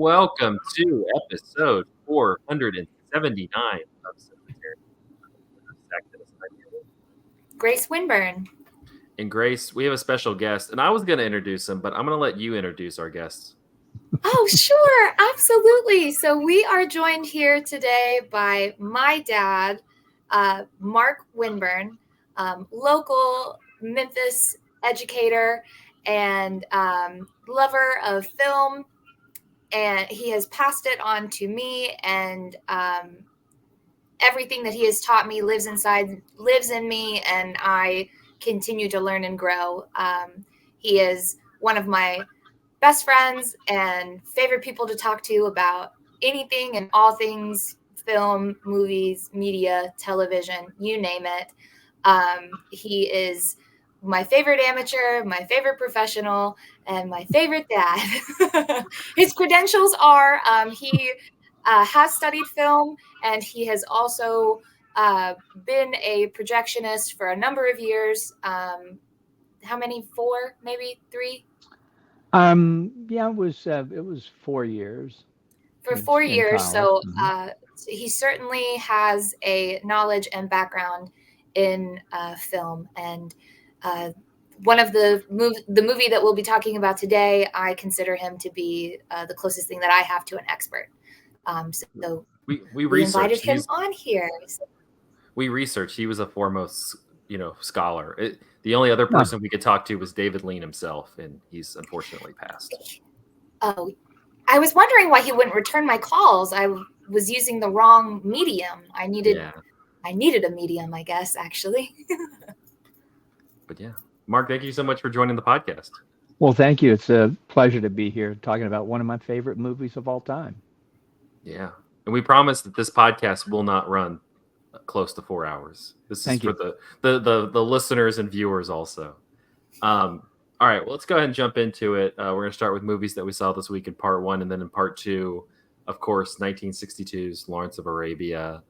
Welcome to episode 479 of Cinematary. Grace Winburn. And Grace, we have a special guest, and I was going to introduce him, but I'm going to let you introduce our guests. Oh, sure. Absolutely. So we are joined here today by my dad, Mark Winburn, local Memphis educator and lover of film. And he has passed it on to me, and everything that he has taught me lives in me, and I continue to learn and grow. He is one of my best friends and favorite people to talk to about anything and all things film, movies, media, television, you name it. He is my favorite amateur, my favorite professional, and my favorite dad. His credentials are he has studied film, and he has also been a projectionist for a number of years. How many? 4, maybe 3? Yeah, it was 4 years. For 4 years. So Mm-hmm. He certainly has a knowledge and background in film. And one of the movie that we'll be talking about today, I consider him to be the closest thing that I have to an expert. So we invited him on here. We researched. He was a foremost, scholar. The only other person we could talk to was David Lean himself, and he's unfortunately passed. Oh, I was wondering why he wouldn't return my calls. I was using the wrong medium. I needed a medium, I guess, actually. But yeah, Mark, thank you so much for joining the podcast. Well, thank you. It's a pleasure to be here talking about one of my favorite movies of all time. Yeah. And we promise that this podcast will not run close to 4 hours. This is for the listeners and viewers also. All right, well, let's go ahead and jump into it. We're going to start with movies that we saw this week in part 1, and then in part 2, of course, 1962's Lawrence of Arabia,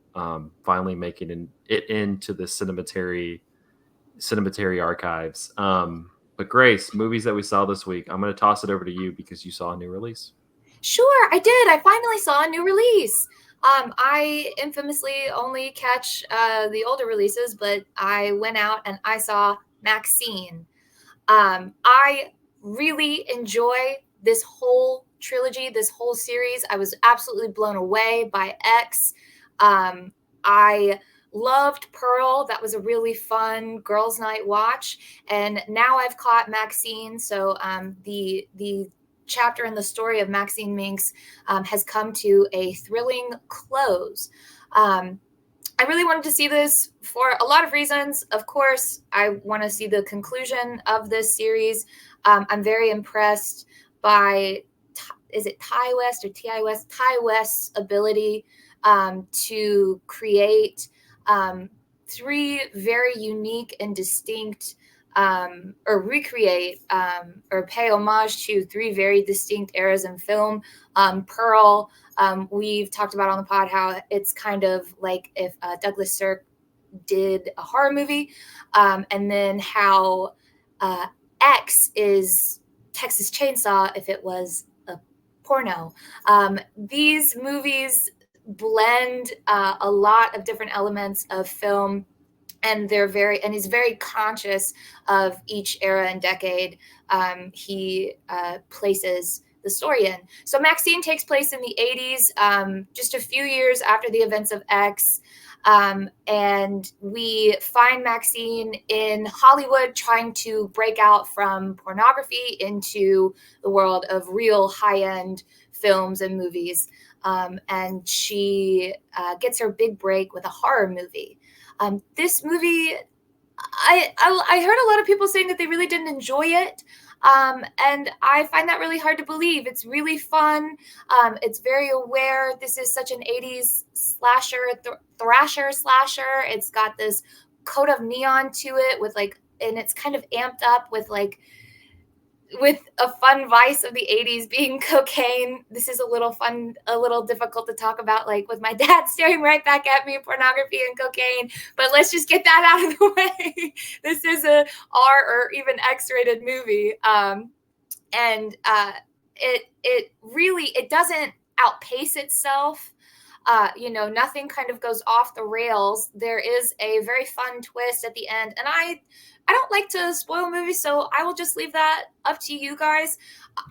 finally making it into the Cinematary archives. But Grace, movies that we saw this week, I'm going to toss it over to you because you saw a new release. Sure, I did. I finally saw a new release. I infamously only catch the older releases, but I went out and I saw MaXXXine. I really enjoy this whole trilogy, this whole series. I was absolutely blown away by X. I loved Pearl. That was a really fun girls' night watch. And now I've caught MaXXXine. So the chapter in the story of MaXXXine Minx has come to a thrilling close. I really wanted to see this for a lot of reasons. Of course, I want to see the conclusion of this series. I'm very impressed by, is it Ty West or T.I. West? Ty West's ability to create 3 very unique and distinct or recreate or pay homage to 3 very distinct eras in film. Pearl, we've talked about on the pod how it's kind of like if Douglas Sirk did a horror movie, and then how X is Texas Chainsaw if it was a porno. These movies blend a lot of different elements of film, and he's very conscious of each era and decade he places the story in. So MaXXXine takes place in the 80s, just a few years after the events of X. And we find MaXXXine in Hollywood trying to break out from pornography into the world of real high-end films and movies. And she gets her big break with a horror movie. This movie, I heard a lot of people saying that they really didn't enjoy it. And I find that really hard to believe. It's really fun. It's very aware. This is such an 80s slasher, thrasher slasher. It's got this coat of neon to it and it's kind of amped up with a fun vice of the 80s being cocaine. This is a little difficult to talk about, with my dad staring right back at me, pornography and cocaine, but let's just get that out of the way. This is a R or even X-rated movie. And it really, it doesn't outpace itself. Nothing kind of goes off the rails. There is a very fun twist at the end, and I don't like to spoil movies, so I will just leave that up to you guys.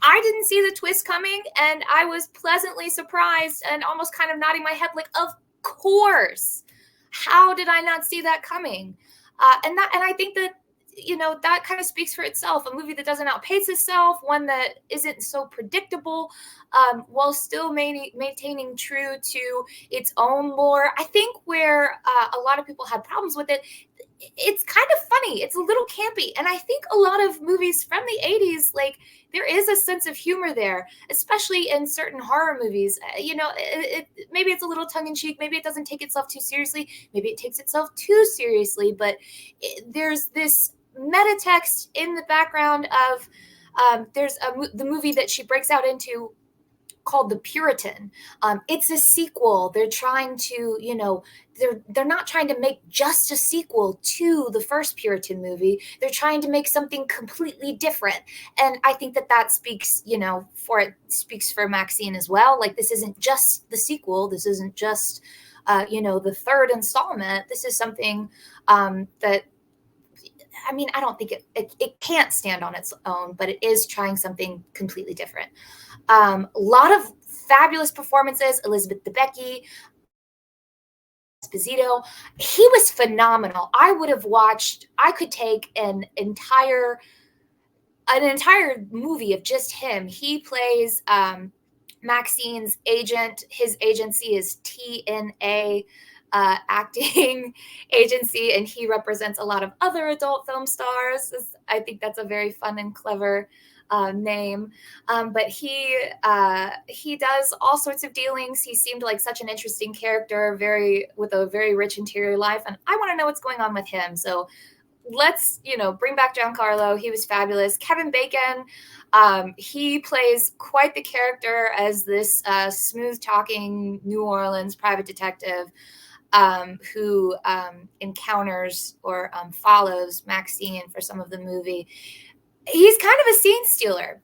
I didn't see the twist coming, and I was pleasantly surprised and almost kind of nodding my head like, of course. How did I not see that coming? And I think that that kind of speaks for itself. A movie that doesn't outpace itself, one that isn't so predictable, while still maintaining true to its own lore. I think where a lot of people had problems with it, it's kind of funny. It's a little campy. And I think a lot of movies from the 80s, like, there is a sense of humor there, especially in certain horror movies. Maybe it's a little tongue-in-cheek. Maybe it doesn't take itself too seriously. Maybe it takes itself too seriously. But there's this meta text in the background of there's the movie that she breaks out into called The Puritan. It's a sequel. They're trying to, they're not trying to make just a sequel to the first Puritan movie. They're trying to make something completely different. And I think that speaks, speaks for MaXXXine as well. Like, this isn't just the sequel. This isn't just, the third installment. This is something that, I don't think it can't stand on its own, but it is trying something completely different. A lot of fabulous performances. Elizabeth Debicki, Esposito, he was phenomenal. I could take an entire movie of just him. He plays MaXXXine's agent. His agency is TNA acting agency, and he represents a lot of other adult film stars. I think that's a very fun and clever name. But he does all sorts of dealings. He seemed like such an interesting character, with a very rich interior life, and I want to know what's going on with him. So let's bring back Giancarlo. He was fabulous. Kevin Bacon, he plays quite the character as this smooth talking New Orleans private detective who encounters or follows MaXXXine for some of the movie. He's kind of a scene stealer.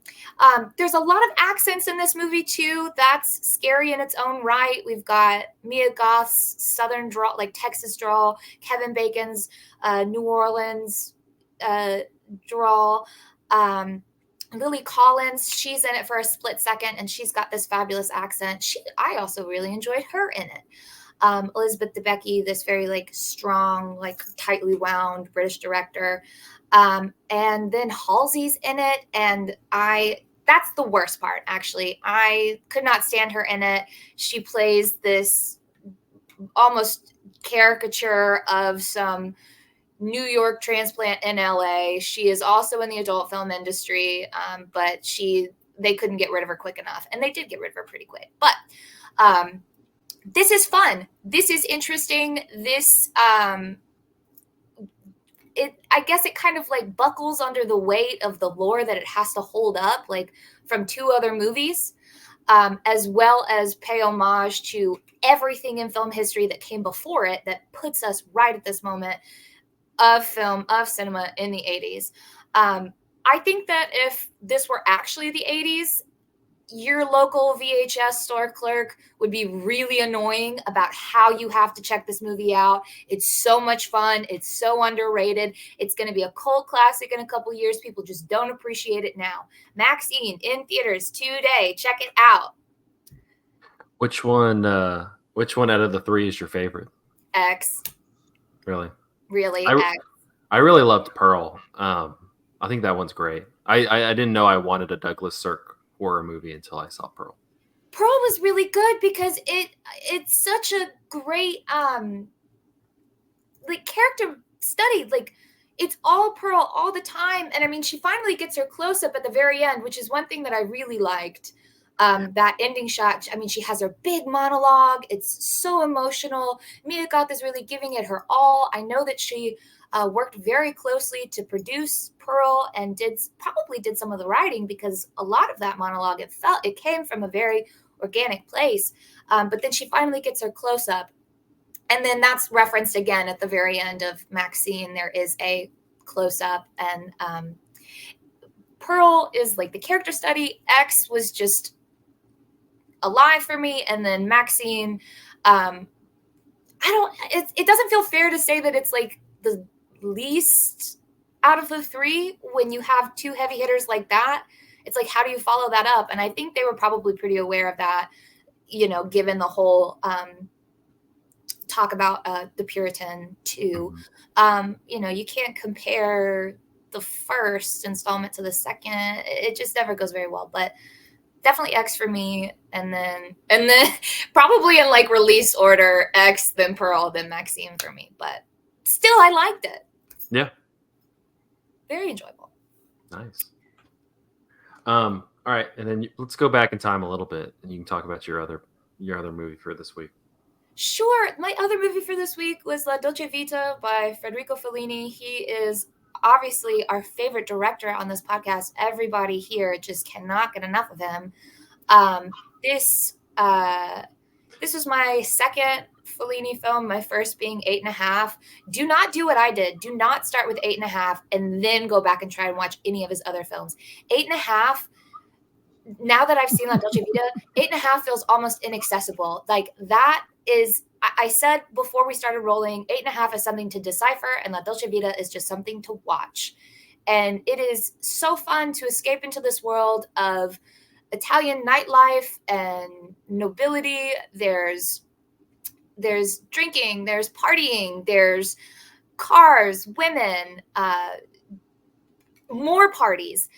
There's a lot of accents in this movie too. That's scary in its own right. We've got Mia Goth's Southern drawl, like Texas drawl, Kevin Bacon's New Orleans drawl. Lily Collins, she's in it for a split second, and she's got this fabulous accent. I also really enjoyed her in it. Elizabeth Debicki, this very strong, tightly wound British director. And then Halsey's in it, and that's the worst part, actually. I could not stand her in it. She plays this almost caricature of some New York transplant in LA. She is also in the adult film industry, but they couldn't get rid of her quick enough, and they did get rid of her pretty quick. But this is fun. This is interesting. This I guess it kind of buckles under the weight of the lore that it has to hold up, from two other movies, as well as pay homage to everything in film history that came before it that puts us right at this moment of cinema in the 80s. I think that if this were actually the 80s, your local VHS store clerk would be really annoying about how you have to check this movie out. It's so much fun. It's so underrated. It's going to be a cult classic in a couple years. People just don't appreciate it now. MaXXXine in theaters today. Check it out. Which one out of the three is your favorite? X. Really? X. I really loved Pearl. I think that one's great. I didn't know I wanted a Douglas Sirk horror movie until I saw Pearl. Pearl was really good because it's such a great character study. It's all Pearl all the time, and she finally gets her close up at the very end, which is one thing that I really liked. That ending shot. She has her big monologue. It's so emotional. Mia Goth is really giving it her all. I know that she worked very closely to produce Pearl and probably did some of the writing, because a lot of that monologue, it came from a very organic place. But then she finally gets her close up. And then that's referenced again at the very end of MaXXXine. There is a close up, and Pearl is like the character study. X was just alive for me. And then MaXXXine, it doesn't feel fair to say that it's like the least out of the three when you have two heavy hitters like that. It's like, how do you follow that up? And I think they were probably pretty aware of that, given the whole talk about the Puritan too. You can't compare the first installment to the second. It just never goes very well, but definitely X for me. And then probably in like release order, X, then Pearl, then MaXXXine for me, but still I liked it. Yeah. Very enjoyable. Nice. All right. And then let's go back in time a little bit and you can talk about your other movie for this week. Sure. My other movie for this week was La Dolce Vita by Federico Fellini. He is obviously our favorite director on this podcast. Everybody here just cannot get enough of him. This was my second Fellini film, my first being 8.5. Do not do what I did. Do not start with 8.5 and then go back and try and watch any of his other films. 8.5, now that I've seen La Dolce Vita, 8.5 feels almost inaccessible. Like that is, I said before we started rolling, 8.5 is something to decipher and La Dolce Vita is just something to watch. And it is so fun to escape into this world of Italian nightlife and nobility. There's drinking, there's partying, there's cars, women, more parties.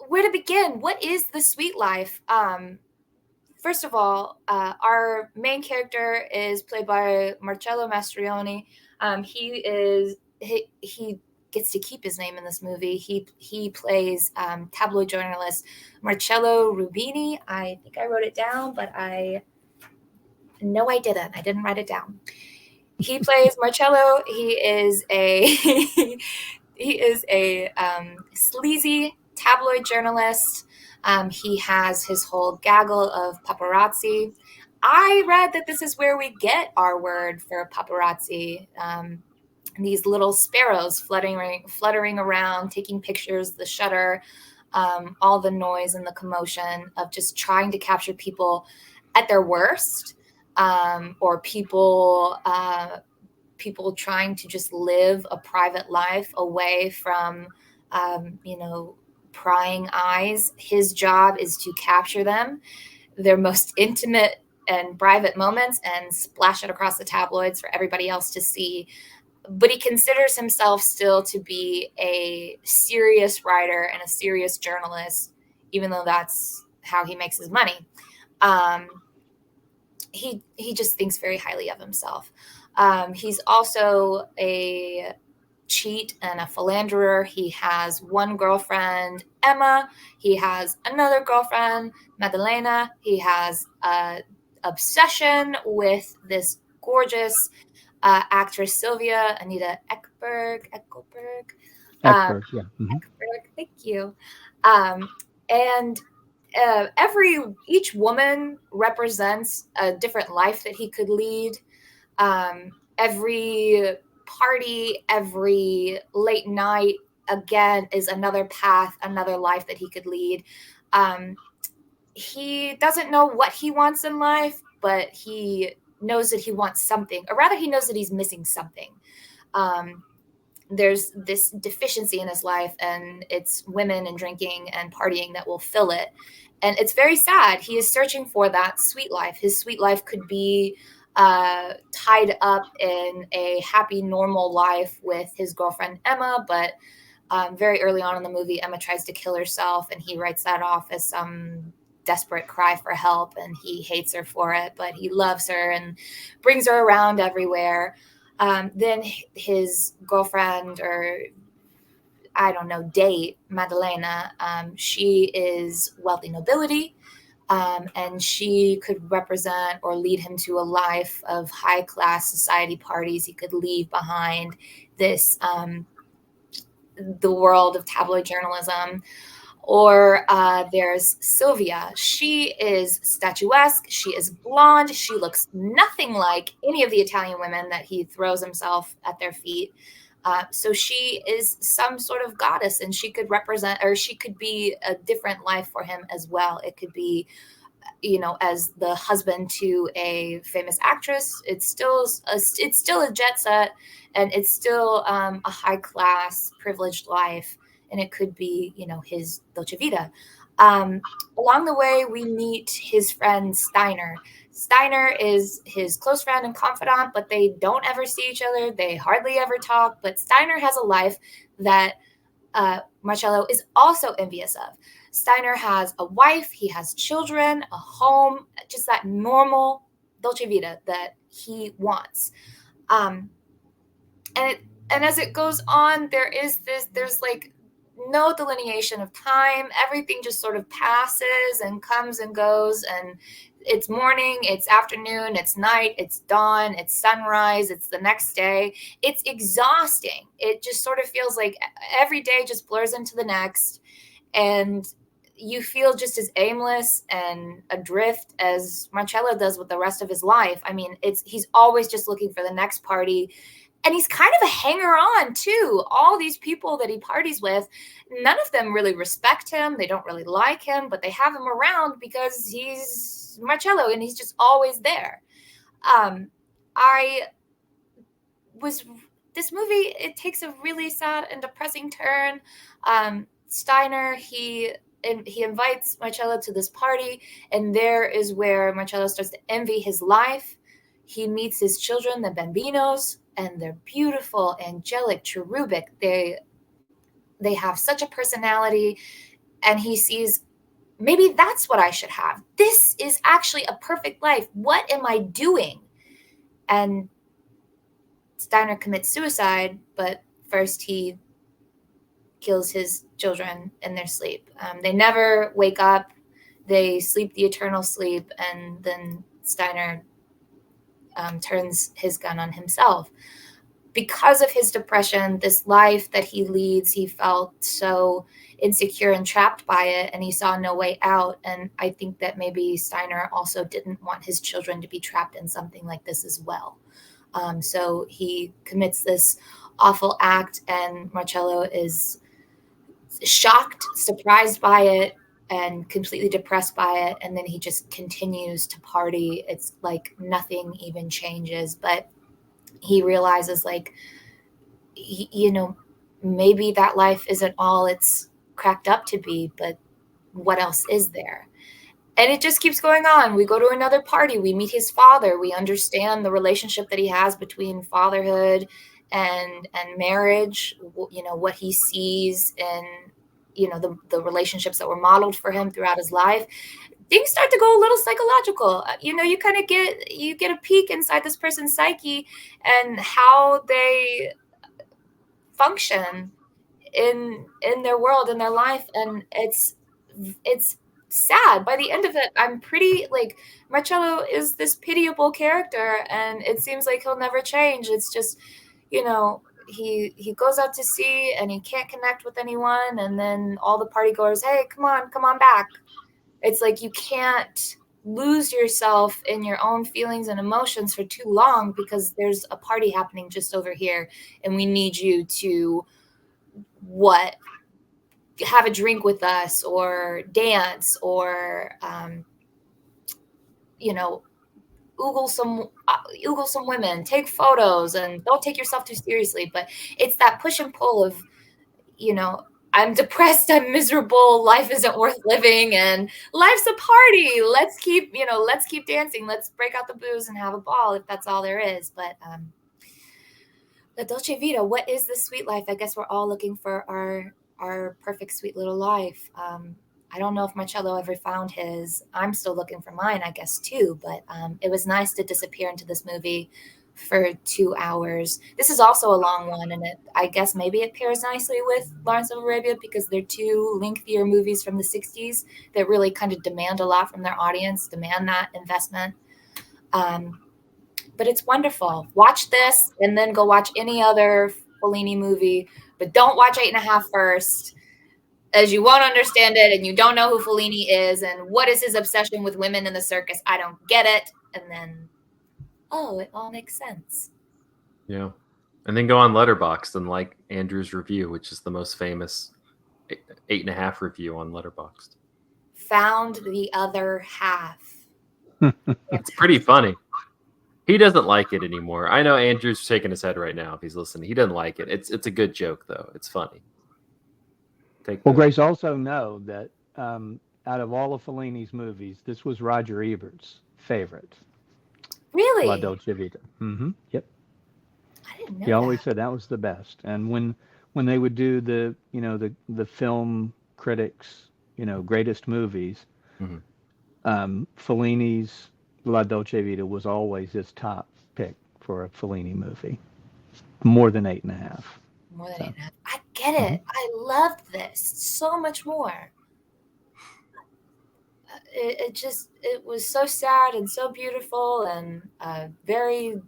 Where to begin? What is the sweet life? First of all, our main character is played by Marcello Mastroianni. He gets to keep his name in this movie. He plays tabloid journalist Marcello Rubini. I think I wrote it down, but no, I didn't. I didn't write it down. He plays Marcello. He is a sleazy tabloid journalist. He has his whole gaggle of paparazzi. I read that this is where we get our word for paparazzi. These little sparrows fluttering around, taking pictures, the shutter, all the noise and the commotion of just trying to capture people at their worst, or people trying to just live a private life away from, prying eyes. His job is to capture them, their most intimate and private moments, and splash it across the tabloids for everybody else to see. But he considers himself still to be a serious writer and a serious journalist, even though that's how he makes his money. He just thinks very highly of himself. He's also a cheat and a philanderer. He has one girlfriend, Emma. He has another girlfriend, Maddalena. He has an obsession with this gorgeous actress, Sylvia Anita Ekberg. Ekberg, yeah. Mm-hmm. Ekberg, thank you. And each woman represents a different life that he could lead. Every party, every late night, again, is another path, another life that he could lead. He doesn't know what he wants in life, but he knows that he wants something, or rather he knows that he's missing something. There's this deficiency in his life, and it's women and drinking and partying that will fill it. And it's very sad. He is searching for that sweet life. His sweet life could be tied up in a happy, normal life with his girlfriend, Emma. But very early on in the movie, Emma tries to kill herself, and he writes that off as some desperate cry for help, and he hates her for it, but he loves her and brings her around everywhere. Then his girlfriend, or I don't know, date, Maddalena, she is wealthy nobility, and she could represent or lead him to a life of high-class society parties. He could leave behind this, the world of tabloid journalism. Or there's Sylvia. She is statuesque. She is blonde. She looks nothing like any of the Italian women that he throws himself at their feet. So she is some sort of goddess, and she could represent, or she could be a different life for him as well. It could be, as the husband to a famous actress. It's still a jet set, and it's still a high class privileged life. And it could be, his Dolce Vita. Along the way, we meet his friend Steiner. Steiner is his close friend and confidant, but they don't ever see each other. They hardly ever talk. But Steiner has a life that Marcello is also envious of. Steiner has a wife, he has children, a home, just that normal Dolce Vita that he wants. And as it goes on, there's like no delineation of time. Everything just sort of passes and comes and goes, and it's morning, it's afternoon, it's night, it's dawn, it's sunrise, it's the next day. It's exhausting. It just sort of feels like every day just blurs into the next, and you feel just as aimless and adrift as Marcello does with the rest of his life. I mean, he's always just looking for the next party. And he's kind of a hanger-on, too. All these people that he parties with, none of them really respect him. They don't really like him, but they have him around because he's Marcello and he's just always there. This movie, it takes a really sad and depressing turn. Steiner, he invites Marcello to this party, and there is where Marcello starts to envy his life. He meets his children, the Bambinos, and they're beautiful, angelic, cherubic. They have such a personality, and he sees, maybe that's what I should have. This is actually a perfect life. What am I doing? And Steiner commits suicide, but first he kills his children in their sleep. They never wake up. They sleep the eternal sleep, and then Steiner turns his gun on himself. Because of his depression, this life that he leads, he felt so insecure and trapped by it, and he saw no way out. And I think that maybe Steiner also didn't want his children to be trapped in something like this as well. So he commits this awful act, and Marcello is shocked, surprised by it, and completely depressed by it. And then he just continues to party. It's like nothing even changes, but he realizes, like, maybe that life isn't all it's cracked up to be, but what else is there? And it just keeps going on. We go to another party. We meet his father. We understand the relationship that he has between fatherhood and marriage, what he sees in, the relationships that were modeled for him throughout his life. Things start to go a little psychological. You kind of get a peek inside this person's psyche and how they function in their world, in their life. And it's sad. By the end of it, I'm pretty like, Marcello is this pitiable character, and it seems like he'll never change. It's just, he goes out to sea and he can't connect with anyone, and then all the party goers, hey, come on back. It's like you can't lose yourself in your own feelings and emotions for too long, because there's a party happening just over here, and we need you to have a drink with us, or dance, or oogle some women, take photos, and don't take yourself too seriously. But it's that push and pull of, I'm depressed, I'm miserable, life isn't worth living, and life's a party. Let's keep dancing, let's break out the booze and have a ball if that's all there is. But the Dolce Vita, what is the sweet life? I guess we're all looking for our perfect sweet little life. I don't know if Marcello ever found his. I'm still looking for mine, I guess, too. But it was nice to disappear into this movie for 2 hours. This is also a long one, and I guess maybe it pairs nicely with Lawrence of Arabia, because they're two lengthier movies from the 60s that really kind of demand a lot from their audience, demand that investment. But it's wonderful. Watch this and then go watch any other Fellini movie, but don't watch 8.5 first, as you won't understand it, and you don't know who Fellini is and what is his obsession with women in the circus. I don't get it. And then, oh, it all makes sense. Yeah. And then go on Letterboxd and like Andrew's review, which is the most famous 8.5 review on Letterboxd. Found the other half. It's pretty funny. He doesn't like it anymore. I know Andrew's shaking his head right now if he's listening. He doesn't like it. It's a good joke though. It's funny. Grace, also know that out of all of Fellini's movies, this was Roger Ebert's favorite. Really? La Dolce Vita. Mm-hmm. Yep. I didn't know He always that. said that was the best. And when they would do the film critics, greatest movies, Fellini's La Dolce Vita was always his top pick for a Fellini movie. More than 8.5. More than 8.5. I get it. I loved this so much more. It was so sad and so beautiful and very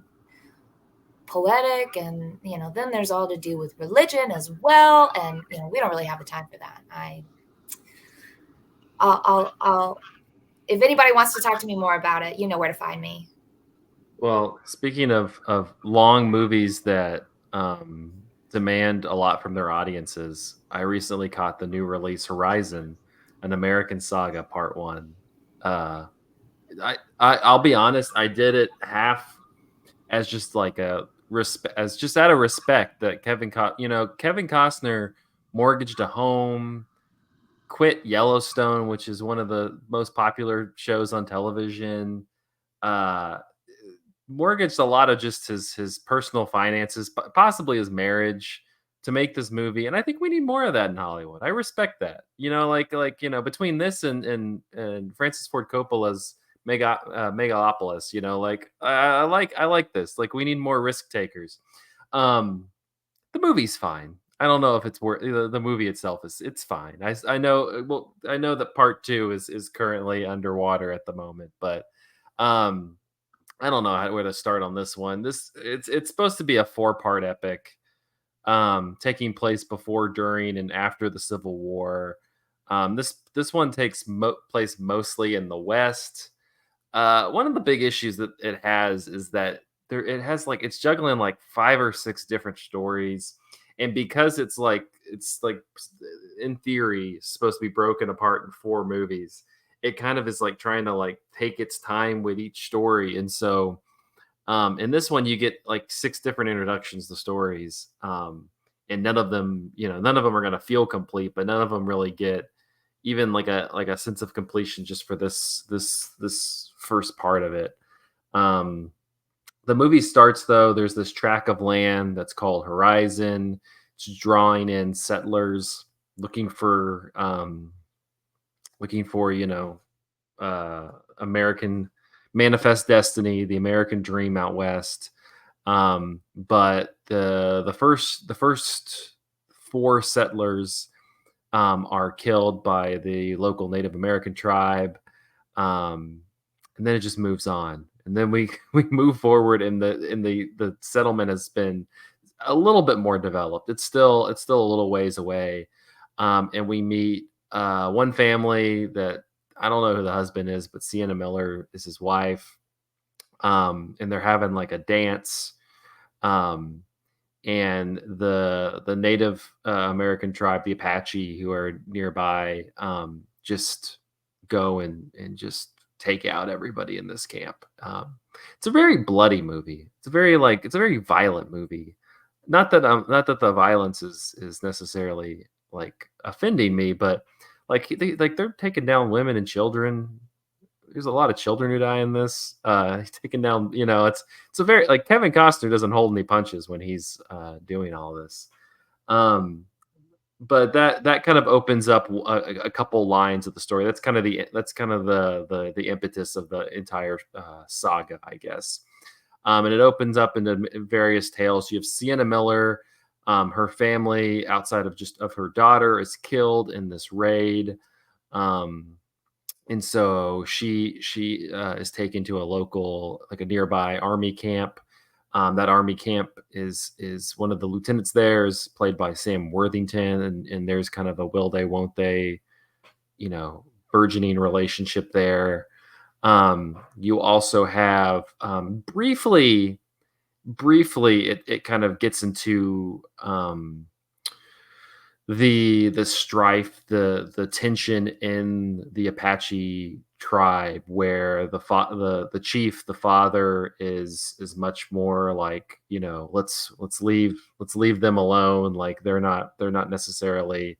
poetic, and then there's all to do with religion as well, and we don't really have the time for that. I'll if anybody wants to talk to me more about it, you know where to find me. Well, speaking of long movies that demand a lot from their audiences, I recently caught the new release Horizon, an American Saga Part 1. I'll be honest, I did it half as just like a as just out of respect that Kevin Costner mortgaged a home, quit Yellowstone, which is one of the most popular shows on television, mortgaged a lot of just his personal finances, possibly his marriage, to make this movie. And I think we need more of that in Hollywood. I respect that. Between this and Francis Ford Coppola's Megalopolis, I like this. Like, we need more risk takers. The movie's fine. I don't know if it's worth the movie itself it's fine. I know that part 2 is currently underwater at the moment, but I don't know where to start on this one. It's supposed to be a 4-part epic, taking place before, during, and after the Civil War. This one takes place mostly in the West. One of the big issues that it has is that it's juggling like 5 or 6 different stories, and because it's like in theory supposed to be broken apart in 4 movies, it kind of is like trying to like take its time with each story. And so in this one you get like 6 different introductions to stories, and none of them are going to feel complete, but none of them really get even like a sense of completion just for this first part of it. The movie starts, though, there's this tract of land that's called Horizon. It's drawing in settlers looking for American manifest destiny, the American dream out west. But the first 4 settlers are killed by the local Native American tribe, and then it just moves on. And then we move forward, and the settlement has been a little bit more developed. It's still a little ways away, and we meet one family that I don't know who the husband is, but Sienna Miller is his wife, and they're having like a dance. And the Native American tribe, the Apache, who are nearby, just go and just take out everybody in this camp. It's a very bloody movie. It's a very violent movie. Not that the violence is necessarily like offending me, but they're taking down women and children. There's a lot of children who die in this. He's taking down, it's a very, like, Kevin Costner doesn't hold any punches when he's doing all this. But that kind of opens up a couple lines of the story. That's kind of the impetus of the entire saga, I guess. And it opens up into various tales. You have Sienna Miller. Her family, outside of her daughter, is killed in this raid. And so she is taken to a local, like a nearby army camp. That army camp is one of the lieutenants there is played by Sam Worthington, and there's kind of a will they won't they, burgeoning relationship there. You also have briefly briefly, it kind of gets into the strife, the tension in the Apache tribe, where the chief, the father, is much more like, let's leave them alone. Like they're not necessarily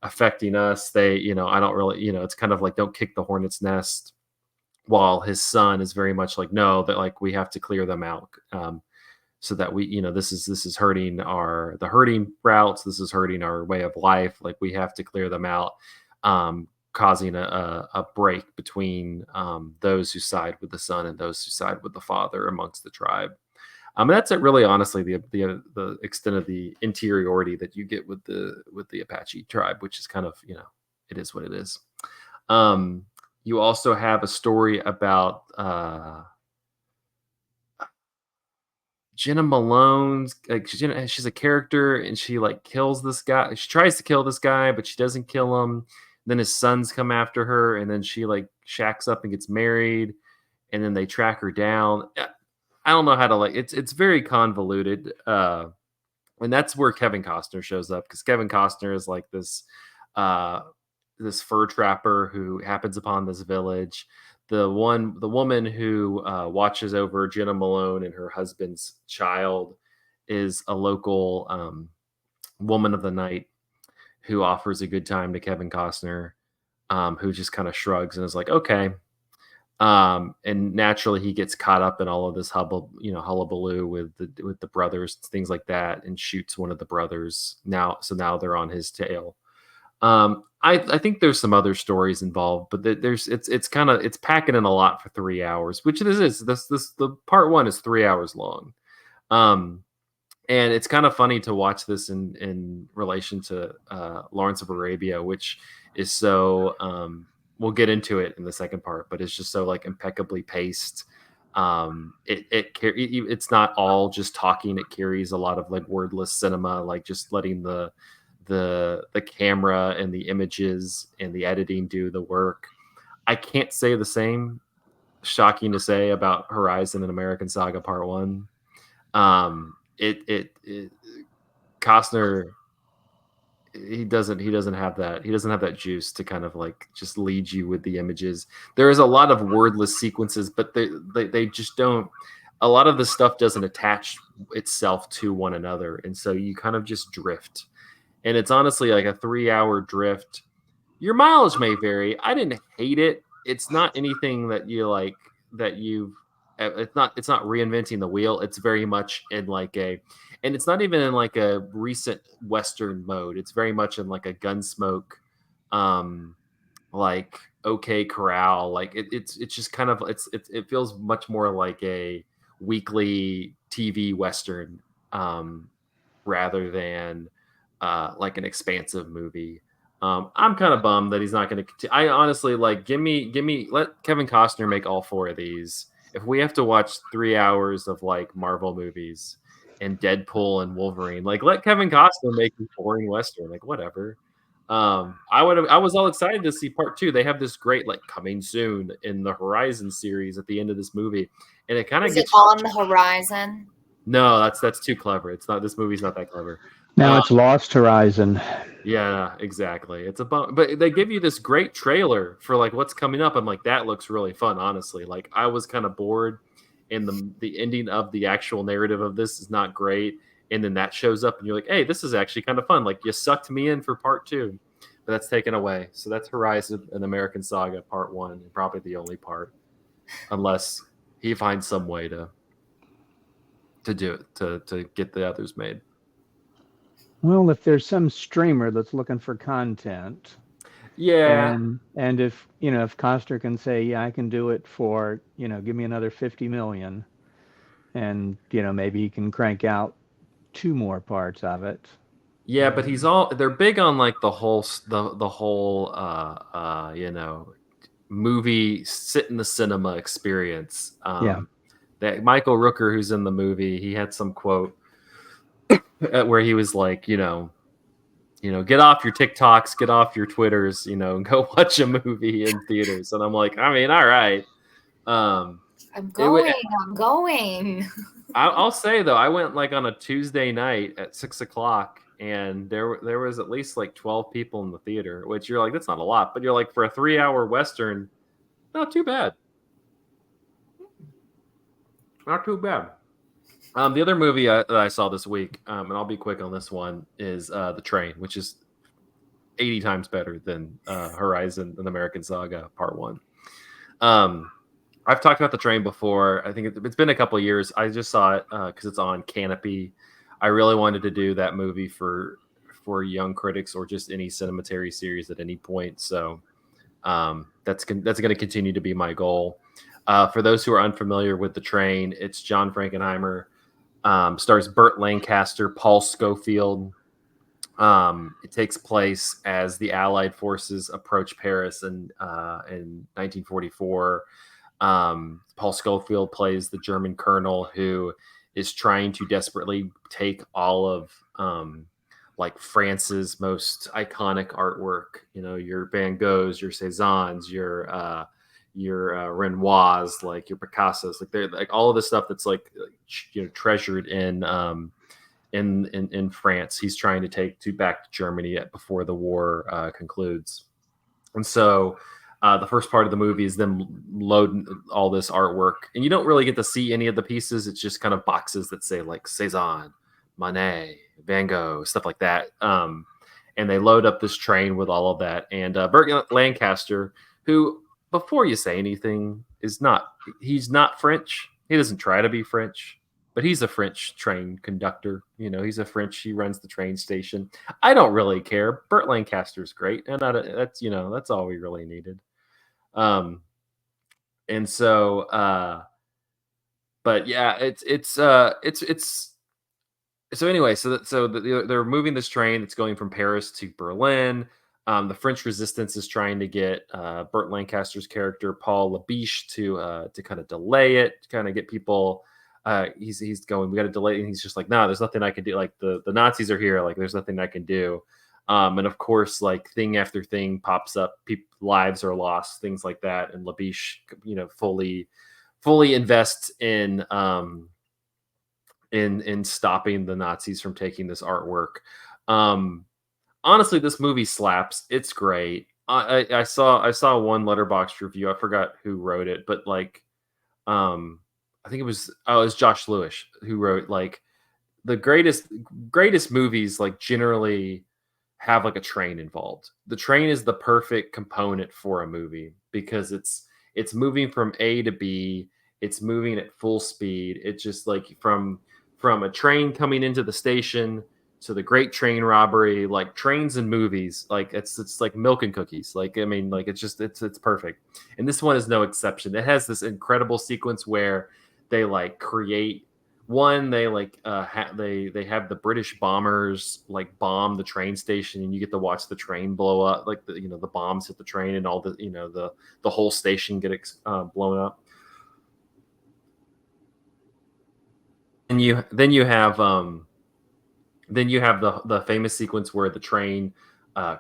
affecting us. They, I don't really, it's kind of like, don't kick the hornet's nest. While his son is very much like, no, that like we have to clear them out. So that we, this is hurting the herding routes. This is hurting our way of life. Like we have to clear them out, causing a break between those who side with the son and those who side with the father amongst the tribe. That's it, really, honestly, the extent of the interiority that you get with the Apache tribe, which is kind of, it is what it is. You also have a story about Jenna Malone's, like, she's a character, and she like kills this guy. She tries to kill this guy, but she doesn't kill him. Then his sons come after her, and then she like shacks up and gets married, and then they track her down. I don't know how to, like, it's very convoluted. And that's where Kevin Costner shows up, because Kevin Costner is like this fur trapper who happens upon this village. The woman who watches over Jenna Malone and her husband's child is a local woman of the night who offers a good time to Kevin Costner, who just kind of shrugs and is like, okay. And naturally he gets caught up in all of this hullabaloo with the brothers, things like that, and shoots one of the brothers. Now they're on his tail. I think there's some other stories involved, but it's packing in a lot for 3 hours, which this is. The part one is 3 hours long. And it's kind of funny to watch this in relation to Lawrence of Arabia, which is so, we'll get into it in the second part, but it's just so like impeccably paced. It's not all just talking. It carries a lot of like wordless cinema, like just letting the camera and the images and the editing do the work. I can't say the same, shocking to say, about Horizon and American Saga Part 1. Costner, he doesn't have that juice to kind of like just lead you with the images. There is a lot of wordless sequences, but they just don't, a lot of the stuff doesn't attach itself to one another, and so you kind of just drift. And it's honestly like a 3 hour drift. Your mileage may vary. I didn't hate it. It's not anything that you like, that you've, it's not reinventing the wheel. It's very much in like and it's not even in like a recent Western mode. It's very much in like a Gunsmoke, like OK Corral. Like it's just kind of, it feels much more like a weekly TV Western, rather than like an expansive movie. I'm kind of bummed that he's not going to. I honestly, like, let Kevin Costner make all 4 of these. If we have to watch 3 hours of like Marvel movies and Deadpool and Wolverine, like, let Kevin Costner make a boring Western, like, whatever. I was all excited to see part 2. They have this great like coming soon in the Horizon series at the end of this movie, and it kind of gets on the horizon. No, that's too clever. It's not. This movie's not that clever. Now it's Lost Horizon. Yeah, exactly. It's a bump, but they give you this great trailer for like what's coming up. I'm like, that looks really fun, honestly. Like, I was kind of bored, and the ending of the actual narrative of this is not great. And then that shows up, and you're like, hey, this is actually kind of fun. Like, you sucked me in for part 2, but that's taken away. So that's Horizon and American Saga Part 1, and probably the only part, unless he finds some way to do it, to get the others made. Well, if there's some streamer that's looking for content, yeah, and if Costner can say, yeah, I can do it for, give me another 50 million, and maybe he can crank out 2 more parts of it. Yeah, but they're big on like the whole movie, sit in the cinema experience. That Michael Rooker, who's in the movie, he had some quote where he was like, get off your TikToks, get off your Twitters, and go watch a movie in theaters. And I'm like, I mean, all right. I'm going. I'm going. I'll say though, I went like on a Tuesday night at 6:00, and there was at least like 12 people in the theater, which you're like, that's not a lot, but you're like, for a 3-hour Western, not too bad. Not too bad. The other movie that I saw this week, and I'll be quick on this one, is The Train, which is 80 times better than Horizon and American Saga Part 1. I've talked about The Train before. I think it's been a couple of years. I just saw it because it's on Canopy. I really wanted to do that movie for young critics or just any Cinematary series at any point. So that's going to continue to be my goal. For those who are unfamiliar with The Train, it's John Frankenheimer. Stars Burt Lancaster, Paul Scofield. It takes place as the Allied forces approach Paris in 1944. Paul Scofield plays the German colonel who is trying to desperately take all of like France's most iconic artwork. You know, your Van Goghs, your Cézannes, your Renoirs, like your Picassos, like they're like all of the stuff that's like treasured in France. He's trying to take back to Germany before the war concludes. And so the first part of the movie is them loading all this artwork, and you don't really get to see any of the pieces. It's just kind of boxes that say like Cézanne, Monet, Van Gogh, stuff like that. And they load up this train with all of that. And Burt Lancaster, who, before you say anything, he's not French. He doesn't try to be French, but he's a French train conductor. You know, he runs the train station. I don't really care. Burt Lancaster's great, and that's all we really needed. And so, but yeah, it's so anyway, they're moving this train. It's going from Paris to Berlin. The French resistance is trying to get Burt Lancaster's character Paul Labiche to kind of delay it, to kind of get people. He's going, we got to delay it. And he's just like, no, there's nothing I can do. Like the Nazis are here. Like there's nothing I can do. And of course, like thing after thing pops up. Lives are lost, things like that. And Labiche, fully invests in stopping the Nazis from taking this artwork. Honestly, this movie slaps. It's great. I saw one Letterboxd review. I forgot who wrote it, but like, I think it was Josh Lewis who wrote like the greatest movies like generally have like a train involved. The train is the perfect component for a movie because it's moving from A to B. It's moving at full speed. It's just like from a train coming into the station to the great train robbery, like trains and movies, like it's like milk and cookies. Like, I mean, like it's perfect. And this one is no exception. It has this incredible sequence where they like create one, they like they have the British bombers like bomb the train station, and you get to watch the train blow up, like the bombs hit the train and all the whole station get blown up. And then you have the famous sequence where the train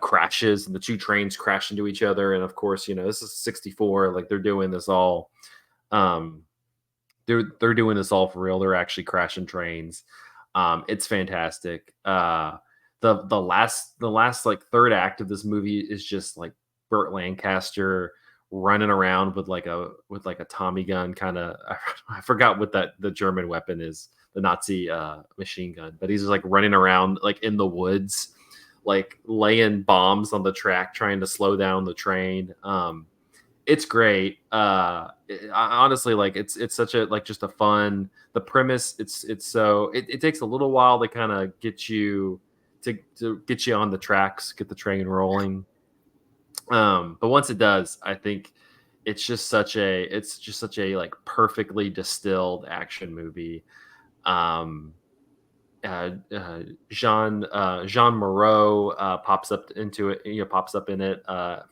crashes and the two trains crash into each other. And of course, this is 1964. Like they're doing this all, they're doing this all for real. They're actually crashing trains. It's fantastic. The last like third act of this movie is just like Burt Lancaster running around with like a Tommy gun kind of. I forgot what the German weapon is, the Nazi machine gun, but he's just like running around like in the woods, like laying bombs on the track, trying to slow down the train. It's great. Honestly, like it's such a like just a fun. The premise, it takes a little while to kind of get you on the tracks, get the train rolling. But once it does, I think it's just such a like perfectly distilled action movie. Jean Moreau pops up into it. Pops up in it.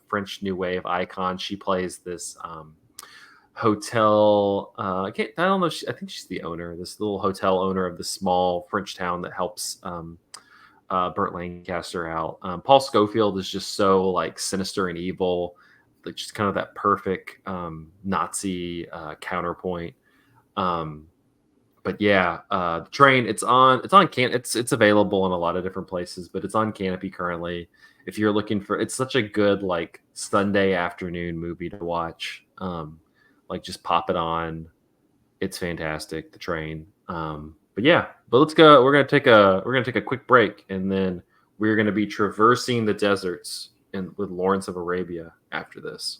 French New Wave icon. She plays this hotel. I don't know. I think she's the owner. This little hotel owner of the small French town that helps Burt Lancaster out. Paul Scofield is just so like sinister and evil. just kind of that perfect Nazi counterpoint. But yeah, the train, it's available in a lot of different places, but it's on Canopy currently. If you're looking for, it's such a good like Sunday afternoon movie to watch. Like just pop it on. It's fantastic, the train. But yeah, but let's go. We're gonna take a quick break, and then we're gonna be traversing the deserts with Lawrence of Arabia after this.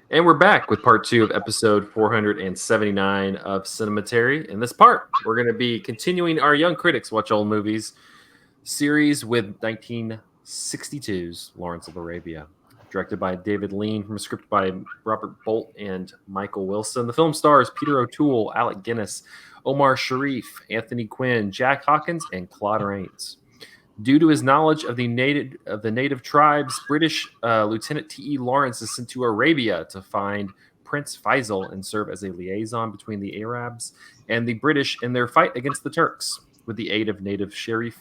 And we're back with part 2 of episode 479 of Cinematary. In this part, we're going to be continuing our Young Critics Watch Old Movies series with 1962's Lawrence of Arabia. Directed by David Lean, from a script by Robert Bolt and Michael Wilson. The film stars Peter O'Toole, Alec Guinness, Omar Sharif, Anthony Quinn, Jack Hawkins, and Claude Rains. Due to his knowledge of the native tribes, British Lieutenant T.E. Lawrence is sent to Arabia to find Prince Faisal and serve as a liaison between the Arabs and the British in their fight against the Turks. With the aid of native Sharif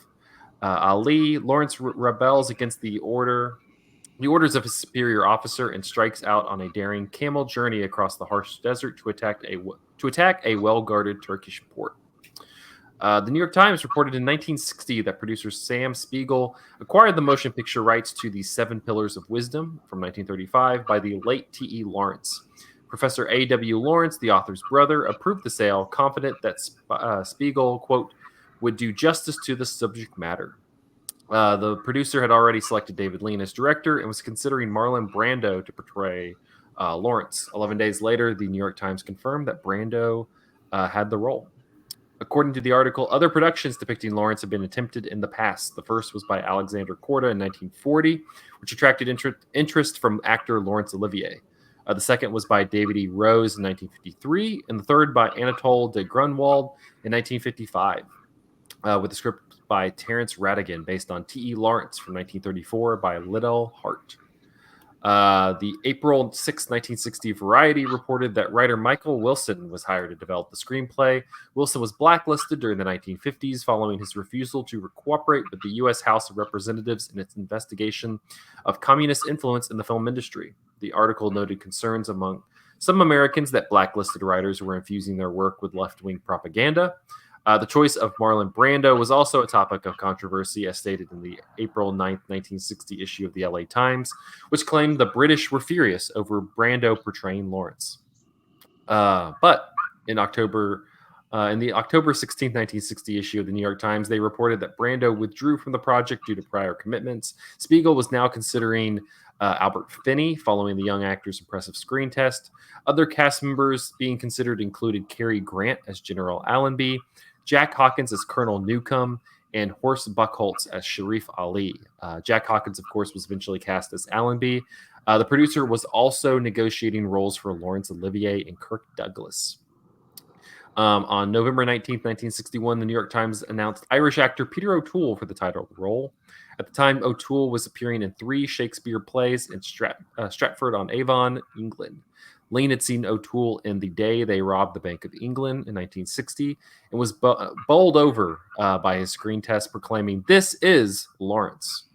Ali, Lawrence rebels against the orders of his superior officer and strikes out on a daring camel journey across the harsh desert to attack a well-guarded Turkish port. The New York Times reported in 1960 that producer Sam Spiegel acquired the motion picture rights to The Seven Pillars of Wisdom from 1935 by the late T.E. Lawrence. Professor A.W. Lawrence, the author's brother, approved the sale, confident that Spiegel, quote, would do justice to the subject matter. The producer had already selected David Lean as director and was considering Marlon Brando to portray Lawrence. 11 days later, the New York Times confirmed that Brando had the role. According to the article, other productions depicting Lawrence have been attempted in the past. The first was by Alexander Korda in 1940, which attracted interest from actor Laurence Olivier. The second was by David E. Rose in 1953, and the third by Anatole de Grunwald in 1955, with a script by Terence Rattigan based on T.E. Lawrence from 1934 by Liddell Hart. The April 6, 1960 Variety reported that writer Michael Wilson was hired to develop the screenplay. Wilson was blacklisted during the 1950s following his refusal to cooperate with the U.S. House of Representatives in its investigation of communist influence in the film industry. The article noted concerns among some Americans that blacklisted writers were infusing their work with left-wing propaganda. The choice of Marlon Brando was also a topic of controversy, as stated in the April 9, 1960 issue of the LA Times, which claimed the British were furious over Brando portraying Lawrence. But in the October 16, 1960 issue of the New York Times, they reported that Brando withdrew from the project due to prior commitments. Spiegel was now considering Albert Finney, following the young actor's impressive screen test. Other cast members being considered included Cary Grant as General Allenby, Jack Hawkins as Colonel Newcomb, and Horst Buchholz as Sharif Ali. Jack Hawkins, of course, was eventually cast as Allenby. The producer was also negotiating roles for Laurence Olivier and Kirk Douglas. On November 19th, 1961, the New York Times announced Irish actor Peter O'Toole for the title role. At the time, O'Toole was appearing in 3 Shakespeare plays in Stratford-on-Avon, England. Lean had seen O'Toole in The Day They Robbed the Bank of England in 1960 and was bowled over by his screen test, proclaiming, "This is Lawrence."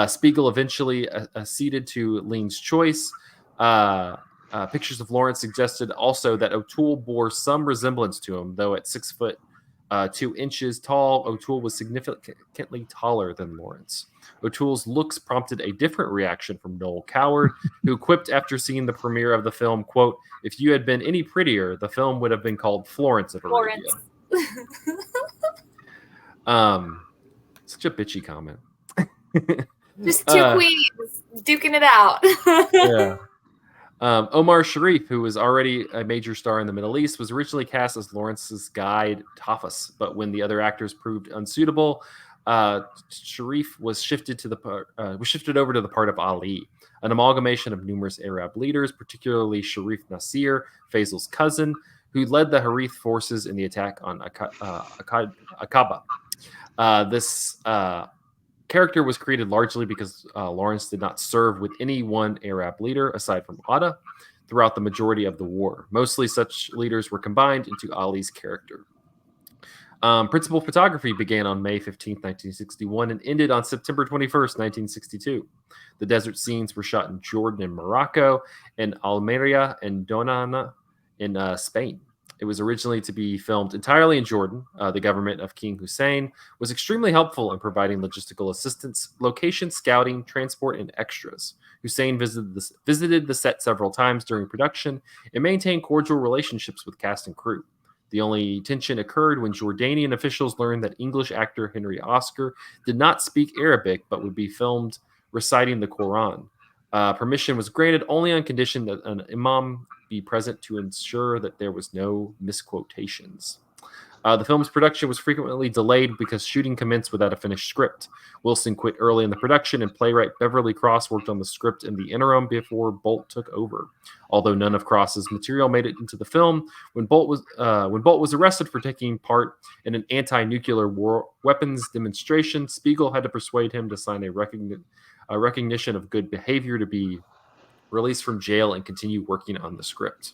Spiegel eventually acceded to Lean's choice. Pictures of Lawrence suggested also that O'Toole bore some resemblance to him, though at 6 foot 2 inches tall, O'Toole was significantly taller than Lawrence. O'Toole's looks prompted a different reaction from Noel Coward, who quipped after seeing the premiere of the film, quote, "If you had been any prettier, the film would have been called Florence of Arabia." Such a bitchy comment. Just 2 queens duking it out. Yeah. Omar Sharif, who was already a major star in the Middle East, was originally cast as Lawrence's guide, Tafas, but when the other actors proved unsuitable, Sharif was shifted over to the part of Ali, an amalgamation of numerous Arab leaders, particularly Sharif Nasir, Faisal's cousin, who led the Harith forces in the attack on Aqaba. This character was created largely because Lawrence did not serve with any one Arab leader aside from Atta throughout the majority of the war. Mostly such leaders were combined into Ali's character. Principal photography began on May 15th, 1961, and ended on September 21st, 1962. The desert scenes were shot in Jordan and Morocco, and Almeria and Donana in Spain. It was originally to be filmed entirely in Jordan. The government of King Hussein was extremely helpful in providing logistical assistance, location scouting, transport, and extras. Hussein visited the set several times during production and maintained cordial relationships with cast and crew. The only tension occurred when Jordanian officials learned that English actor Henry Oscar did not speak Arabic but would be filmed reciting the Quran. Permission was granted only on condition that an imam be present to ensure that there was no misquotations. The film's production was frequently delayed because shooting commenced without a finished script. Wilson quit early in the production, and playwright Beverly Cross worked on the script in the interim before Bolt took over. Although none of Cross's material made it into the film, when Bolt was arrested for taking part in an anti-nuclear war weapons demonstration, Spiegel had to persuade him to sign a recognition of good behavior to be released from jail and continue working on the script.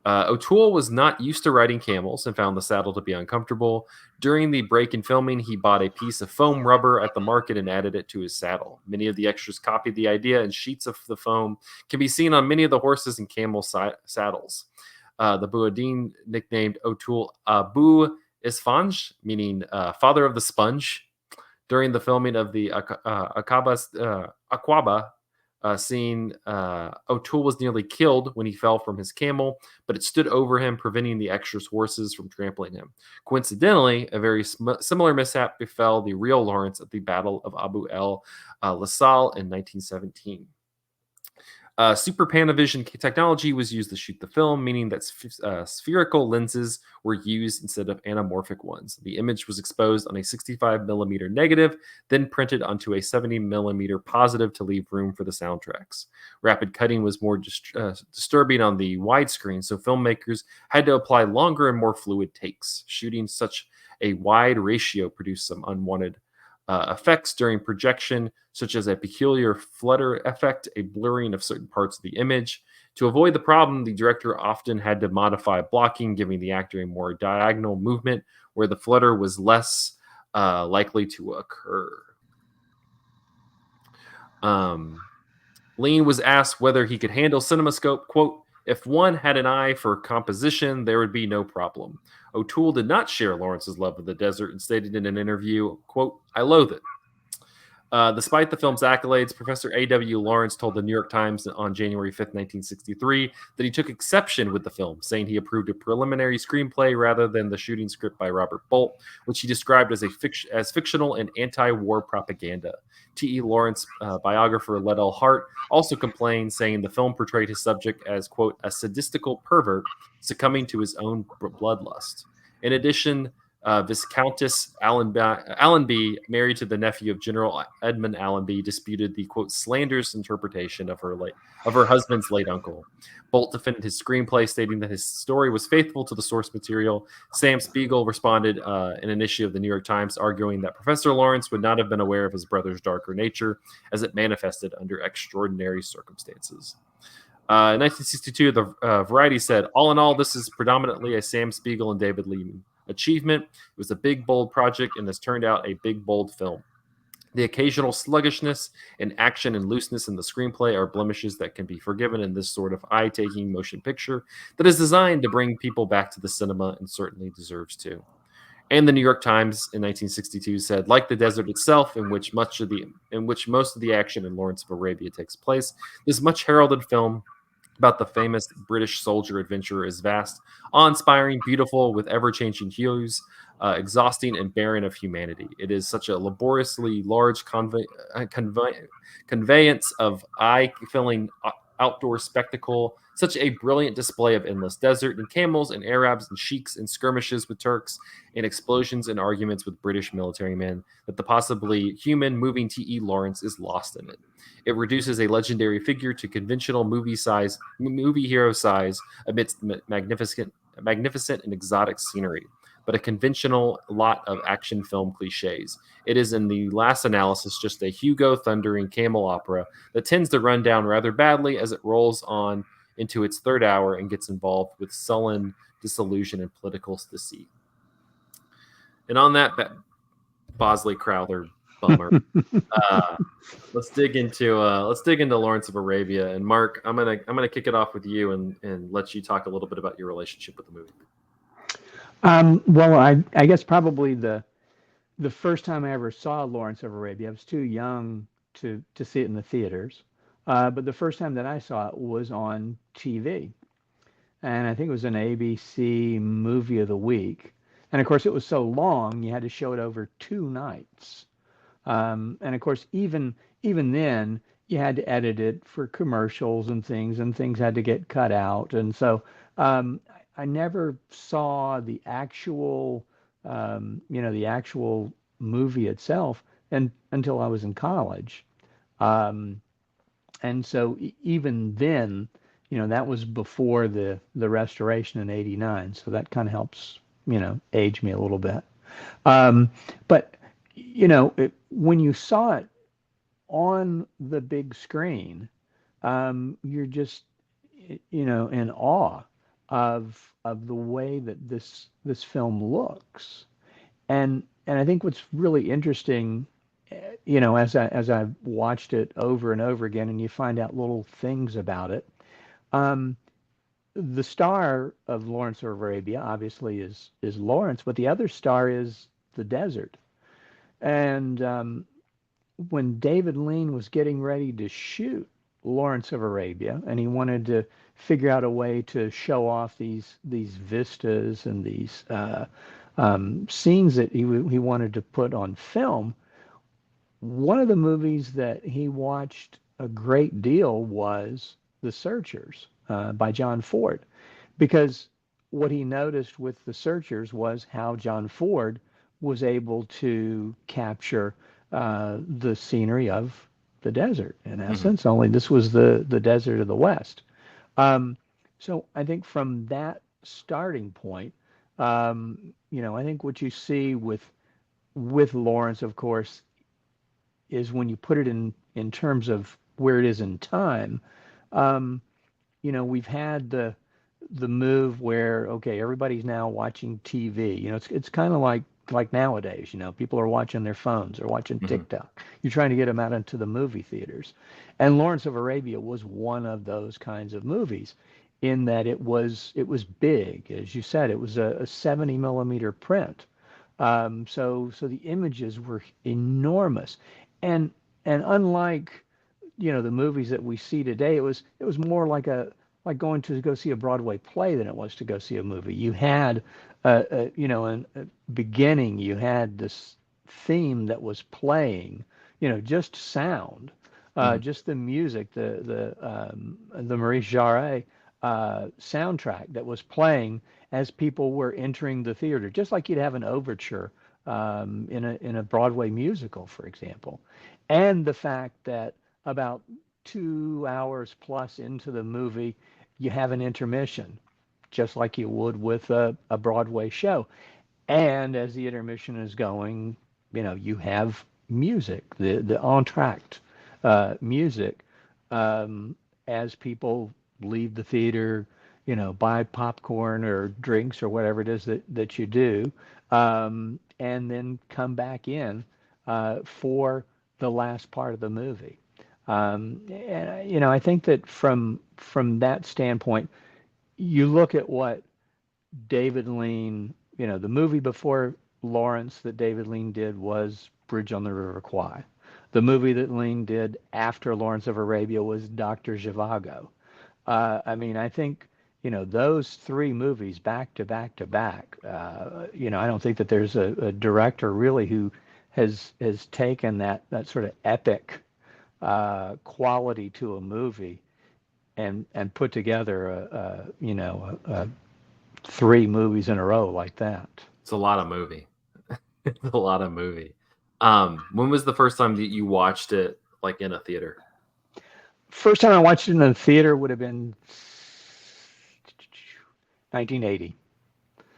O'Toole was not used to riding camels and found the saddle to be uncomfortable. During the break in filming, he bought a piece of foam rubber at the market and added it to his saddle. Many of the extras copied the idea, and sheets of the foam can be seen on many of the horses and camel saddles. The Buadine nicknamed O'Toole Abu Isfanj, meaning father of the sponge. During the filming of the Aqaba scene, O'Toole was nearly killed when he fell from his camel, but it stood over him, preventing the extras' horses from trampling him. Coincidentally, a very similar mishap befell the real Lawrence at the Battle of Abu el Lasal in 1917. Super Panavision technology was used to shoot the film, meaning that spherical lenses were used instead of anamorphic ones. The image was exposed on a 65 millimeter negative, then printed onto a 70 millimeter positive to leave room for the soundtracks. Rapid cutting was more disturbing on the widescreen, so filmmakers had to apply longer and more fluid takes. Shooting such a wide ratio produced some unwanted effects during projection, such as a peculiar flutter effect, a blurring of certain parts of the image. To avoid the problem, the director often had to modify blocking, giving the actor a more diagonal movement where the flutter was less likely to occur. Lean was asked whether he could handle CinemaScope. Quote, "If one had an eye for composition, there would be no problem." O'Toole did not share Lawrence's love of the desert and stated in an interview, quote, "I loathe it." Despite the film's accolades, Professor A.W. Lawrence told the New York Times on January 5th, 1963, that he took exception with the film, saying he approved a preliminary screenplay rather than the shooting script by Robert Bolt, which he described as fictional and anti-war propaganda. T.E. Lawrence biographer Liddell Hart also complained, saying the film portrayed his subject as, quote, "a sadistical pervert succumbing to his own bloodlust." In addition, Viscountess Allenby, married to the nephew of General Edmund Allenby, disputed the, quote, "slanderous interpretation of her husband's late uncle." Bolt defended his screenplay, stating that his story was faithful to the source material. Sam Spiegel responded in an issue of the New York Times, arguing that Professor Lawrence would not have been aware of his brother's darker nature, as it manifested under extraordinary circumstances. In 1962, the Variety said, "All in all, this is predominantly a Sam Spiegel and David Lehman achievement. It was a big, bold project and has turned out a big, bold film. The occasional sluggishness and action and looseness in the screenplay are blemishes that can be forgiven in this sort of eye-taking motion picture that is designed to bring people back to the cinema and certainly deserves to." And the New York Times in 1962 said, "Like the desert itself, in which most of the action in Lawrence of Arabia takes place, this much heralded film about the famous British soldier adventurer is vast, awe-inspiring, beautiful, with ever-changing hues, exhausting and barren of humanity. It is such a laboriously large conveyance of eye-filling outdoor spectacle, such a brilliant display of endless desert and camels and Arabs and sheiks and skirmishes with Turks and explosions and arguments with British military men, that the possibly human moving T.E. Lawrence is lost in it. It reduces a legendary figure to conventional movie hero size amidst magnificent and exotic scenery, but a conventional lot of action film cliches. It is, in the last analysis, just a Hugo thundering camel opera that tends to run down rather badly as it rolls on into its third hour and gets involved with sullen disillusion and political deceit." And on that Bosley Crowther bummer, uh, let's dig into Lawrence of Arabia. And Mark, I'm gonna kick it off with you and let you talk a little bit about your relationship with the movie. Well, I guess probably the first time I ever saw Lawrence of Arabia, I was too young to see it in the theaters. But the first time that I saw it was on TV, and I think it was an ABC Movie of the Week. And of course, it was so long, you had to show it over 2 nights. And of course, even then, you had to edit it for commercials and things had to get cut out. And so I never saw the actual, the actual movie itself until I was in college. Um, and so even then, that was before the restoration in '89. So that kind of helps, age me a little bit. But when you saw it on the big screen, you're just in awe of the way that this film looks. And I think what's really interesting, as I've watched it over and over again, and you find out little things about it. Um, the star of Lawrence of Arabia obviously is Lawrence, but the other star is the desert. And when David Lean was getting ready to shoot Lawrence of Arabia, and he wanted to figure out a way to show off these vistas and these scenes that he wanted to put on film, one of the movies that he watched a great deal was The Searchers by John Ford, because what he noticed with The Searchers was how John Ford was able to capture the scenery of the desert, in essence. Only this was the desert of the West. Um, so I think from that starting point, I think what you see with Lawrence, of course, is when you put it in terms of where it is in time. Um, we've had the move where, okay, everybody's now watching TV. It's kind of like nowadays. People are watching their phones or watching Mm-hmm. TikTok. You're trying to get them out into the movie theaters, and Lawrence of Arabia was one of those kinds of movies, in that it was big, as you said. It was a 70 millimeter print. So the images were enormous, and unlike the movies that we see today, it was more like going to go see a Broadway play than it was to go see a movie. You had in a beginning, you had this theme that was playing, just sound, Mm-hmm. just the music, the Maurice Jarre soundtrack that was playing as people were entering the theater, just like you'd have an overture in a Broadway musical, for example. And the fact that about 2 hours plus into the movie, you have an intermission, just like you would with a Broadway show. And as the intermission is going, you have music, the entr'acte music, as people leave the theater, buy popcorn or drinks or whatever it is that you do, and then come back in for the last part of the movie. And I think that from that standpoint, you look at what David Lean, the movie before Lawrence that David Lean did was Bridge on the River Kwai. The movie that Lean did after Lawrence of Arabia was Dr. Zhivago. I think, those three movies back to back to back, I don't think that there's a director really who has taken that sort of epic quality to a movie and put together three movies in a row like that. It's a lot of movie. It's a lot of movie. When was the first time that you watched it like in a theater? First time I watched it in a theater would have been 1980.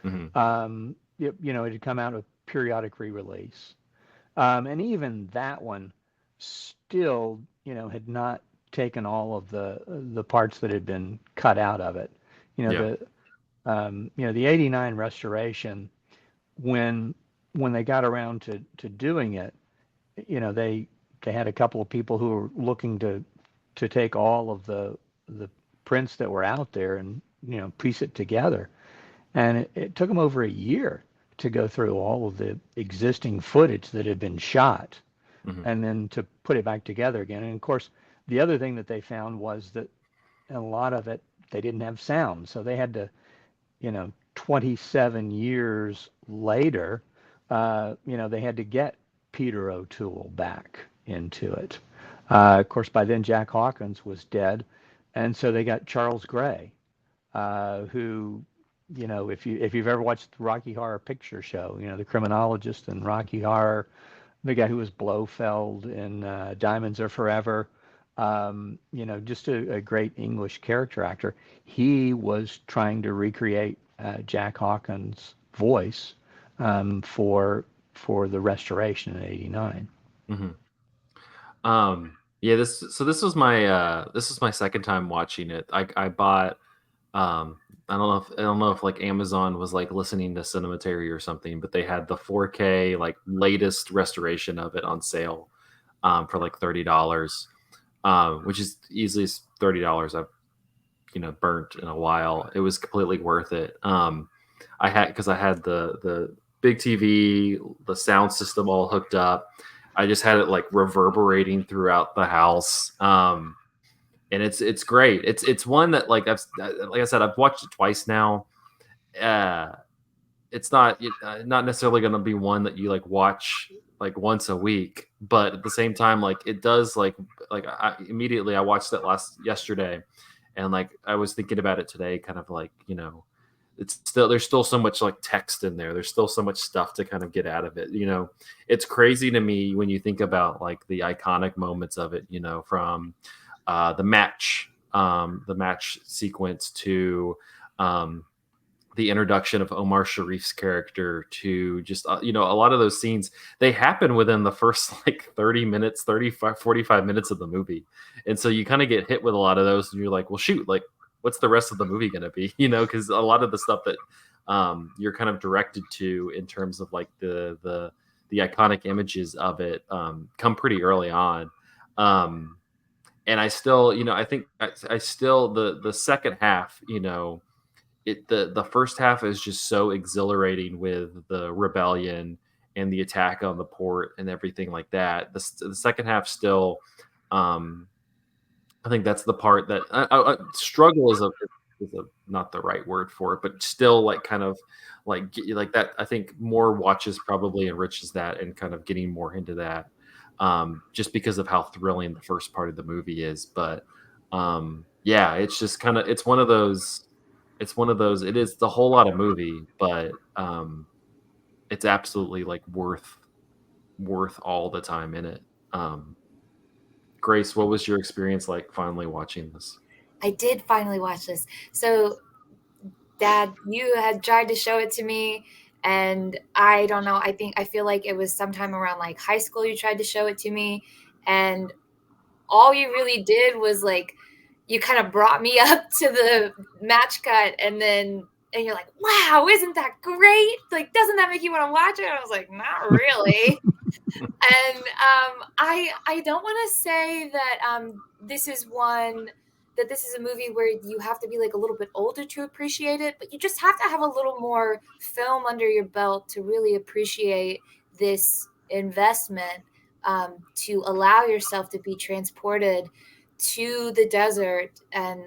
Mm-hmm. It had come out of periodic re-release. And even that one still, had not taken all of the parts that had been cut out of it. Yeah. The '89 restoration, when when they got around to doing it, they had a couple of people who were looking to take all of the prints that were out there and piece it together, and it took them over a year to go through all of the existing footage that had been shot and then to put it back together again. And of course, the other thing that they found was that a lot of it they didn't have sound, so they had to 27 years later, they had to get Peter O'Toole back into it. Of course, by then Jack Hawkins was dead, and so they got Charles Gray, who, if you've ever watched the Rocky Horror Picture Show, the criminologist in Rocky Horror, the guy who was Blofeld in Diamonds Are Forever, just a great English character actor. He was trying to recreate Jack Hawkins' voice for the restoration in '89. Yeah, this was my second time watching it. I bought I don't know if like Amazon was like listening to Cinematary or something, but they had the 4K like latest restoration of it on sale for like $30, which is easily $30 I've burnt in a while. It was completely worth it. I had the big TV, the sound system all hooked up. I just had it like reverberating throughout the house. And it's great. It's one that like I said, I've watched it twice now. It's not necessarily going to be one that you like watch like once a week, but at the same time, like it does like immediately I watched that yesterday, and like I was thinking about it today, kind of like there's still so much like text in there. There's still so much stuff to kind of get out of it. It's crazy to me when you think about like the iconic moments of it. From the match sequence to the introduction of Omar Sharif's character to just a lot of those scenes, they happen within the first like 30 minutes 45 minutes of the movie, and so you kind of get hit with a lot of those and you're like, well shoot, like what's the rest of the movie going to be, because a lot of the stuff that you're kind of directed to in terms of like the iconic images of it come pretty early on. And I still, I think I still the second half, the first half is just so exhilarating with the rebellion and the attack on the port and everything like that. The second half still, I think that's the part that struggle is not the right word for it, but still like kind of like that. I think more watches probably enriches that and kind of getting more into that. Just because of how thrilling the first part of the movie is. But yeah, it's just kind of, it's one of those, it is the whole lot of movie, but it's absolutely like worth all the time in it. Grace, what was your experience like finally watching this? I did finally watch this. So, Dad, you had tried to show it to me, and I don't know. I feel like it was sometime around like high school you tried to show it to me, and all you really did was like you kind of brought me up to the match cut, and you're like, "Wow, isn't that great? Like, doesn't that make you want to watch it?" I was like, "Not really." And I don't want to say that this is a movie where you have to be like a little bit older to appreciate it, but you just have to have a little more film under your belt to really appreciate this investment, to allow yourself to be transported to the desert and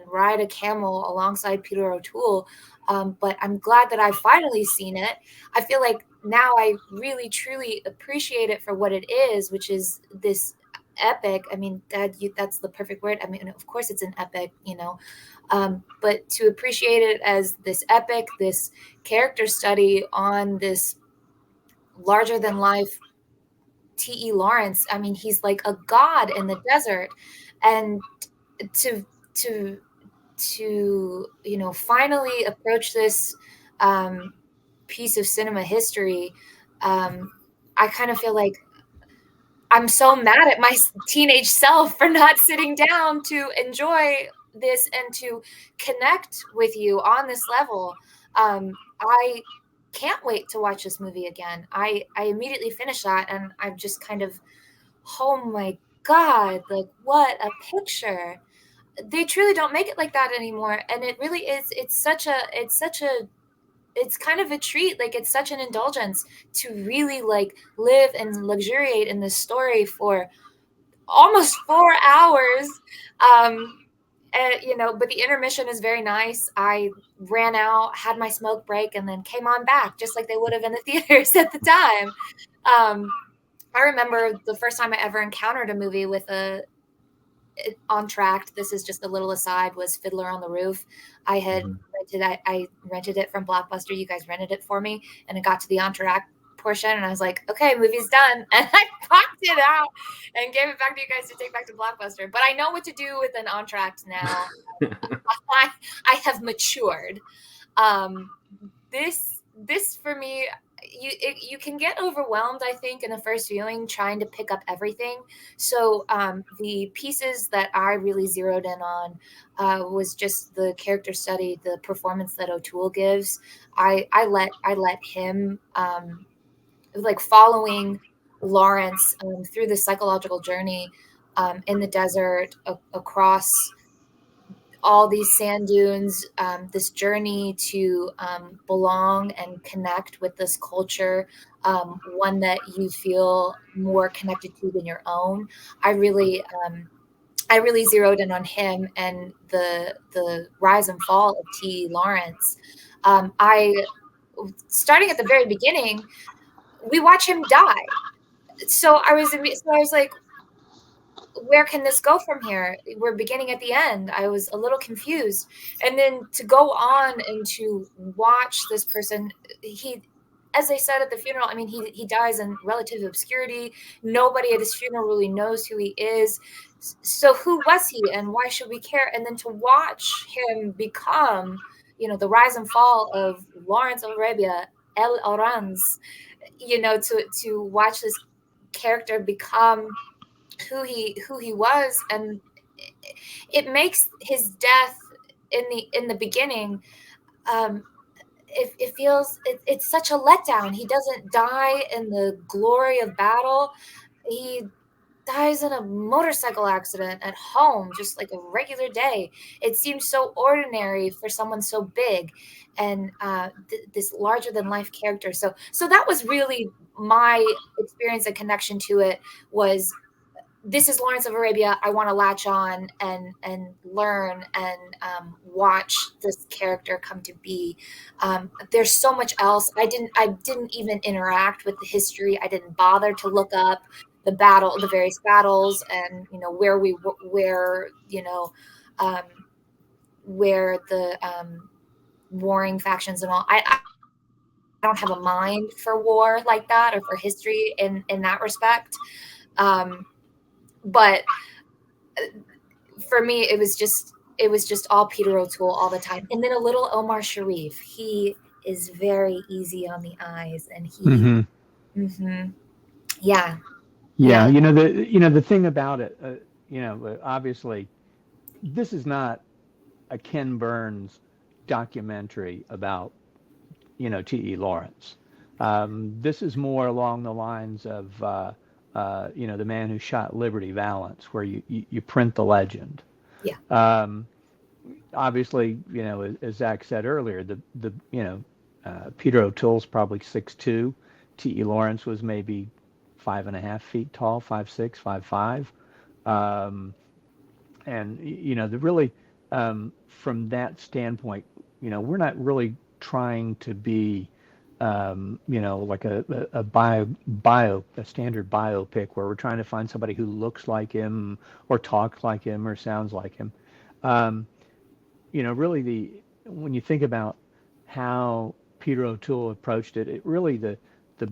ride a camel alongside Peter O'Toole. But I'm glad that I've finally seen it. I feel like now I really truly appreciate it for what it is, which is this epic. I mean, Dad, that's the perfect word. I mean, of course it's an epic, but to appreciate it as this epic, this character study on this larger than life T.E. Lawrence. I mean, he's like a god in the desert, and to finally approach this piece of cinema history, I kind of feel like I'm so mad at my teenage self for not sitting down to enjoy this and to connect with you on this level. I can't wait to watch this movie again. I immediately finished that, and I'm just kind of, oh my God, like what a picture. They truly don't make it like that anymore. And it really is, it's kind of a treat. Like, it's such an indulgence to really like live and luxuriate in this story for almost 4 hours. But the intermission is very nice. I ran out, had my smoke break, and then came on back just like they would have in the theaters at the time. I remember the first time I ever encountered a movie with a on track. This is just a little aside. Was Fiddler on the Roof. I had I rented it from Blockbuster. You guys rented it for me, and it got to the on track portion, and I was like, okay, movie's done, and I popped it out and gave it back to you guys to take back to Blockbuster. But I know what to do with an on track now. I have matured. This for me, you can get overwhelmed, I think, in the first viewing trying to pick up everything. So the pieces that I really zeroed in on was just the character study, the performance that O'Toole gives. I let him like following Lawrence through the psychological journey in the desert, across all these sand dunes, this journey to belong and connect with this culture, one that you feel more connected to than your own. I really, I really zeroed in on him and the rise and fall of T. Lawrence. I starting at the very beginning, we watch him die. So I was like, where can this go from here? We're beginning at the end. I was a little confused. And then to go on and to watch this person, as I said at the funeral, I mean, he dies in relative obscurity. Nobody at his funeral really knows who he is. So who was he and why should we care? And then to watch him become, the rise and fall of Lawrence of Arabia, El Oranz, to watch this character become who he was, and it makes his death in the beginning, it feels it's such a letdown. He doesn't die in the glory of battle. He dies in a motorcycle accident at home, just like a regular day. It seems so ordinary for someone so big, and this larger than life character. So that was really my experience and connection to it. Was this is Lawrence of Arabia. I want to latch on and learn and watch this character come to be. There's so much else. I didn't even interact with the history. I didn't bother to look up the various battles, and where the warring factions and all. I don't have a mind for war like that, or for history in that respect. But for me, it was just all Peter O'Toole all the time, and then a little Omar Sharif. He is very easy on the eyes, and he, yeah. The thing about it, obviously, this is not a Ken Burns documentary about T.E. Lawrence. This is more along the lines of the man who shot Liberty Valance, where you print the legend. Yeah. Obviously, as Zach said earlier, Peter O'Toole's probably 6'2". T.E. Lawrence was maybe 5.5 feet tall, 5'6", 5'5". And the really, from that standpoint, we're not really trying to be like a standard biopic where we're trying to find somebody who looks like him or talks like him or sounds like him. Really when you think about how Peter O'Toole approached it, really the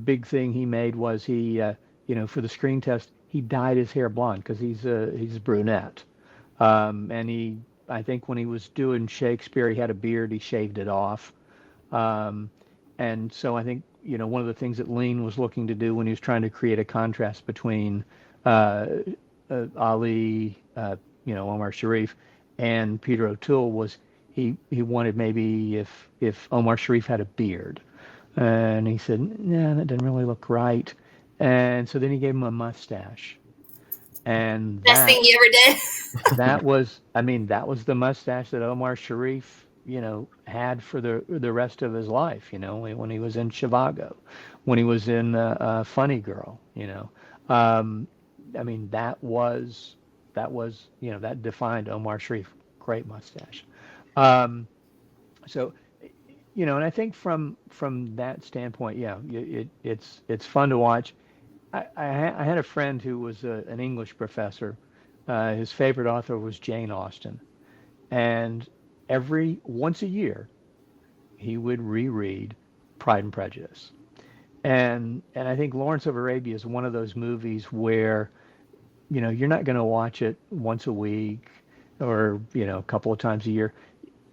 big thing he made was he, for the screen test, he dyed his hair blonde because he's a brunette. And I think when he was doing Shakespeare, he had a beard, he shaved it off. And so I think, one of the things that Lean was looking to do when he was trying to create a contrast between Ali, Omar Sharif, and Peter O'Toole was he wanted maybe if Omar Sharif had a beard. And he said, "No, that didn't really look right." And so then he gave him a mustache, and Best thing he ever did. that was, I mean, that was the mustache that Omar Sharif, had for the rest of his life. When he was in Chivago, when he was in Funny Girl. Um, I mean, that defined Omar Sharif. Great mustache. Um, so, and I think from that standpoint, yeah, it's fun to watch. I had a friend who was an English professor. His favorite author was Jane Austen, and every once a year he would reread Pride and Prejudice. And I think Lawrence of Arabia is one of those movies where you're not going to watch it once a week or a couple of times a year.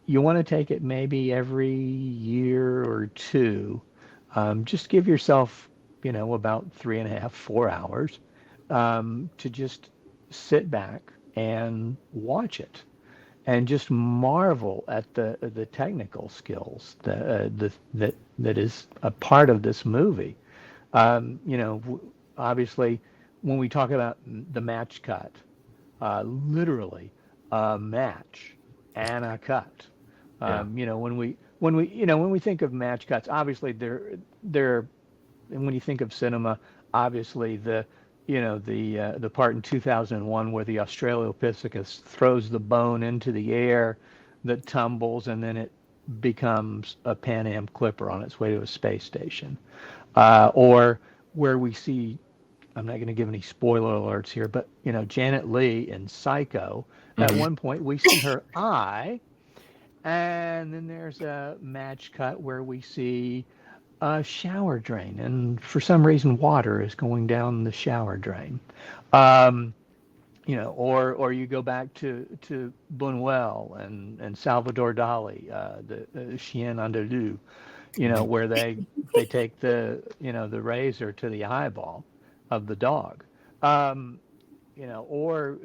You want to take it maybe every year or two. Just give yourself, about 3.5, 4 hours to just sit back and watch it and just marvel at the technical skills that is a part of this movie. Obviously, when we talk about the match cut, literally a match and a cut. Yeah. When we think of match cuts, obviously they're and when you think of cinema, obviously the part in 2001 where the Australopithecus throws the bone into the air that tumbles and then it becomes a Pan Am Clipper on its way to a space station, or where we see, I'm not going to give any spoiler alerts here, but Janet Leigh in Psycho. At Hmm. one point, we see her eye, and then there's a match cut where we see a shower drain, and for some reason, water is going down the shower drain. Um, or you go back to Buñuel and Salvador Dali, the Chien Andalou, where they take the razor to the eyeball of the dog, um, or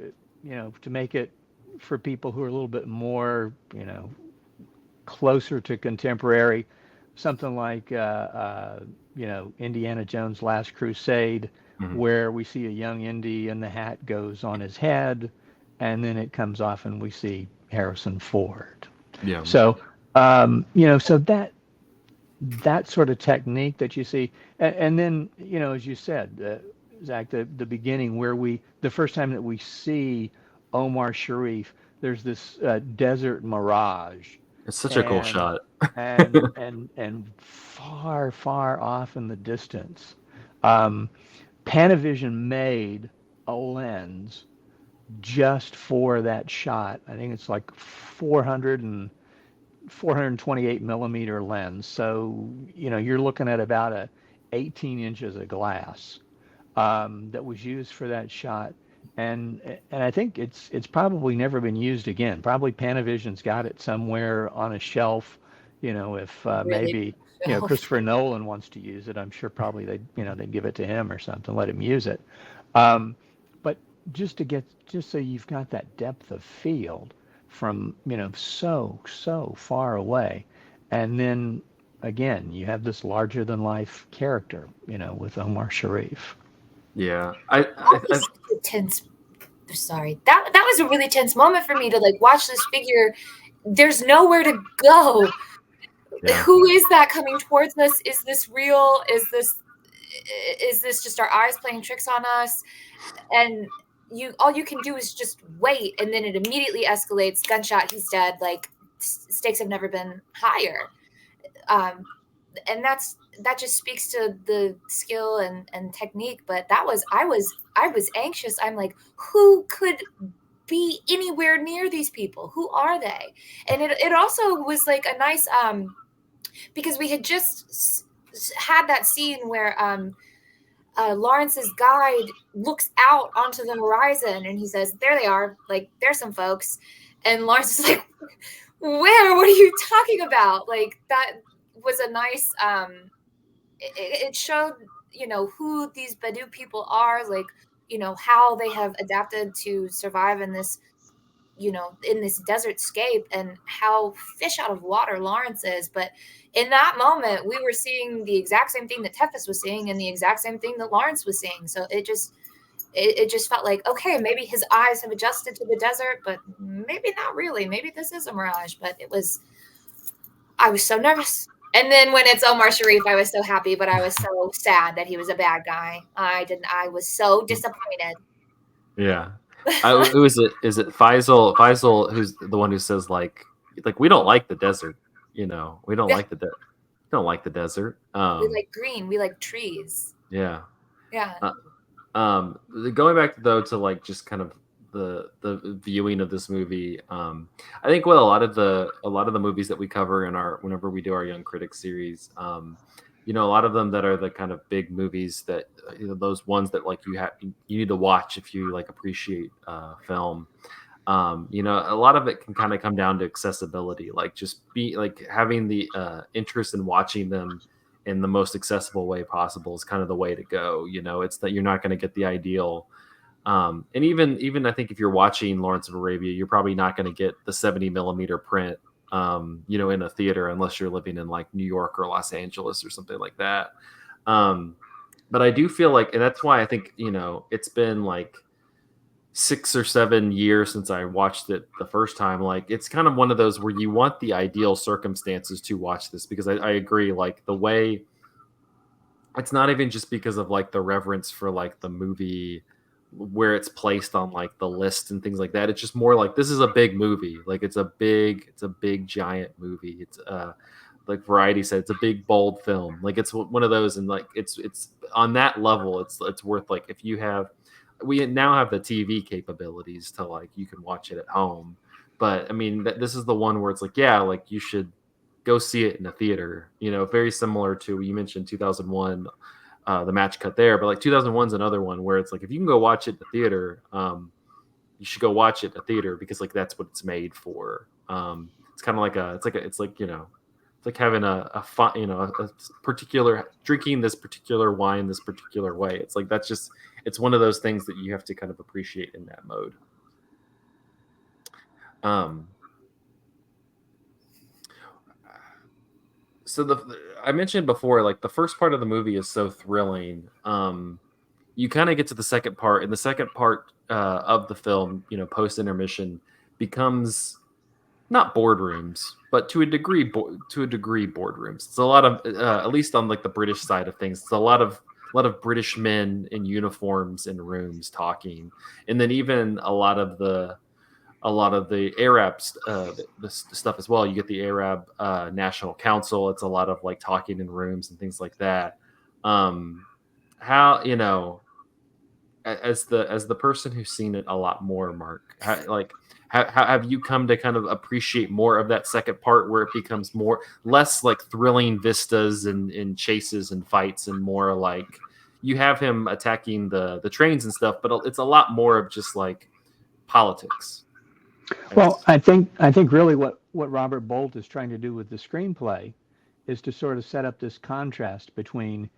to make it for people who are a little bit more closer to contemporary, something like Indiana Jones' Last Crusade, Hmm. where we see a young Indy and the hat goes on his head, and then it comes off and we see Harrison Ford. Yeah. So so that sort of technique that you see, and then as you said, Zach, the beginning where the first time that we see Omar Sharif, there's this desert mirage, It's such a cool and shot. and far far off in the distance, um, Panavision made a lens just for that shot. I think it's like 428 millimeter lens. So, you're looking at about 18 inches of glass that was used for that shot. And I think it's probably never been used again. Probably Panavision's got it somewhere on a shelf. If Really maybe shelf. Christopher Nolan wants to use it, I'm sure probably they'd give it to him or something, let him use it. Um, but just so you've got that depth of field from so far away, and then again you have this larger than life character with Omar Sharif. Yeah. That was such a tense. Sorry, that was a really tense moment for me to like watch this figure. There's nowhere to go. Yeah. Who is that coming towards us? Is this real? Is this just our eyes playing tricks on us? And all you can do is just wait, and then it immediately escalates. Gunshot, he's dead. Like stakes have never been higher. Um, and that just speaks to the skill and technique. But I was anxious. I'm like, who could be anywhere near these people? Who are they? And it also was like a nice because we had just had that scene where Lawrence's guide looks out onto the horizon and he says, "There they are. Like, there's some folks." And Lawrence is like, "Where? What are you talking about?" Like, that was a nice. It showed, who these Badu people are, like, how they have adapted to survive in this, in this desert scape, and how fish out of water Lawrence is. But in that moment, we were seeing the exact same thing that Tefus was seeing and the exact same thing that Lawrence was seeing. So it just felt like, okay, maybe his eyes have adjusted to the desert, but maybe not really. Maybe this is a mirage. But I was so nervous. And then when it's Omar Sharif, I was so happy, but I was so sad that he was a bad guy. I was so disappointed. Yeah. Who is it? Is it Faisal? Faisal, who's the one who says like we don't like the desert, we don't Yeah. like don't like the desert. We like green. We like trees. Yeah. Yeah. Going back though to like just kind of the viewing of this movie, I think a lot of the movies that we cover in our whenever we do our Young Critics series, a lot of them that are the kind of big movies that those ones that like you need to watch if you like appreciate film. A lot of it can kind of come down to accessibility, like just be like having the interest in watching them in the most accessible way possible is kind of the way to go. It's that you're not going to get the ideal. And even I think if you're watching Lawrence of Arabia, you're probably not going to get the 70 millimeter print, in a theater unless you're living in like New York or Los Angeles or something like that. But I do feel like, and that's why I think, it's been like 6 or 7 years since I watched it the first time. Like it's kind of one of those where you want the ideal circumstances to watch this, because I agree, like the way it's not even just because of like the reverence for like the movie where it's placed on like the list and things like that. It's just more like this is a big movie. Like it's a big giant movie. It's like Variety said, it's a big bold film. Like it's one of those, and like it's on that level. It's worth, like, if you have, we now have the TV capabilities to like you can watch it at home. But I mean, this is the one where it's like, yeah, like you should go see it in a theater. Very similar to, you mentioned 2001, the match cut there, but like 2001 is another one where it's like if you can go watch it in the theater, you should go watch it in a theater, because like that's what it's made for. It's kind of like it's like having a fun, a particular, drinking this particular wine this particular way. It's like it's one of those things that you have to kind of appreciate in that mode. So I mentioned before, like the first part of the movie is so thrilling. You kind of get to the second part, and the second part of the film, post intermission, becomes not boardrooms, but to a degree boardrooms. It's a lot of, at least on like the British side of things, it's a lot of British men in uniforms in rooms talking, and then even a lot of the Arab the stuff as well. You get the Arab National Council. It's a lot of like talking in rooms and things like that. How, as the person who's seen it a lot more, Mark, how have you come to kind of appreciate more of that second part, where it becomes less like thrilling vistas and chases and fights, and more like you have him attacking the trains and stuff, but it's a lot more of just like politics? Well, I think really what Robert Bolt is trying to do with the screenplay is to sort of set up this contrast between,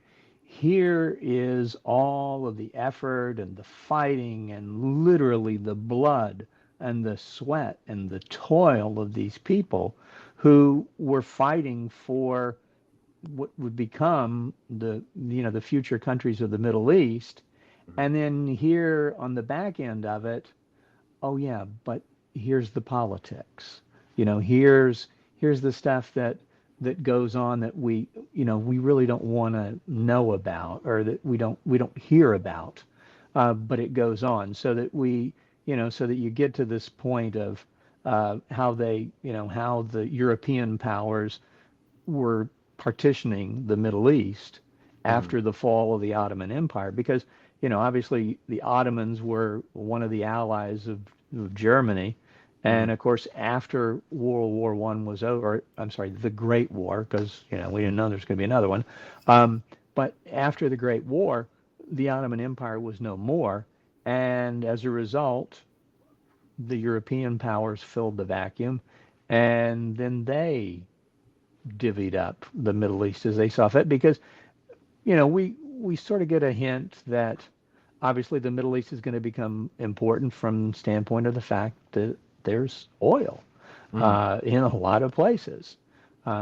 here is all of the effort and the fighting and literally the blood and the sweat and the toil of these people who were fighting for what would become the future countries of the Middle East. And then here on the back end of it, oh yeah, but here's the politics. Here's the stuff that goes on that we really don't want to know about, or that we don't hear about, but it goes on, so that so that you get to this point of how the European powers were partitioning the Middle East after the fall of the Ottoman Empire, because obviously the Ottomans were one of the allies of Germany. And of course, after World War One was over, I'm sorry, the Great War, because we didn't know there's going to be another one. But after the Great War, the Ottoman Empire was no more, and as a result, the European powers filled the vacuum, and then they divvied up the Middle East as they saw fit, because we sort of get a hint that obviously the Middle East is going to become important from the standpoint of the fact that there's oil Mm. in a lot of places,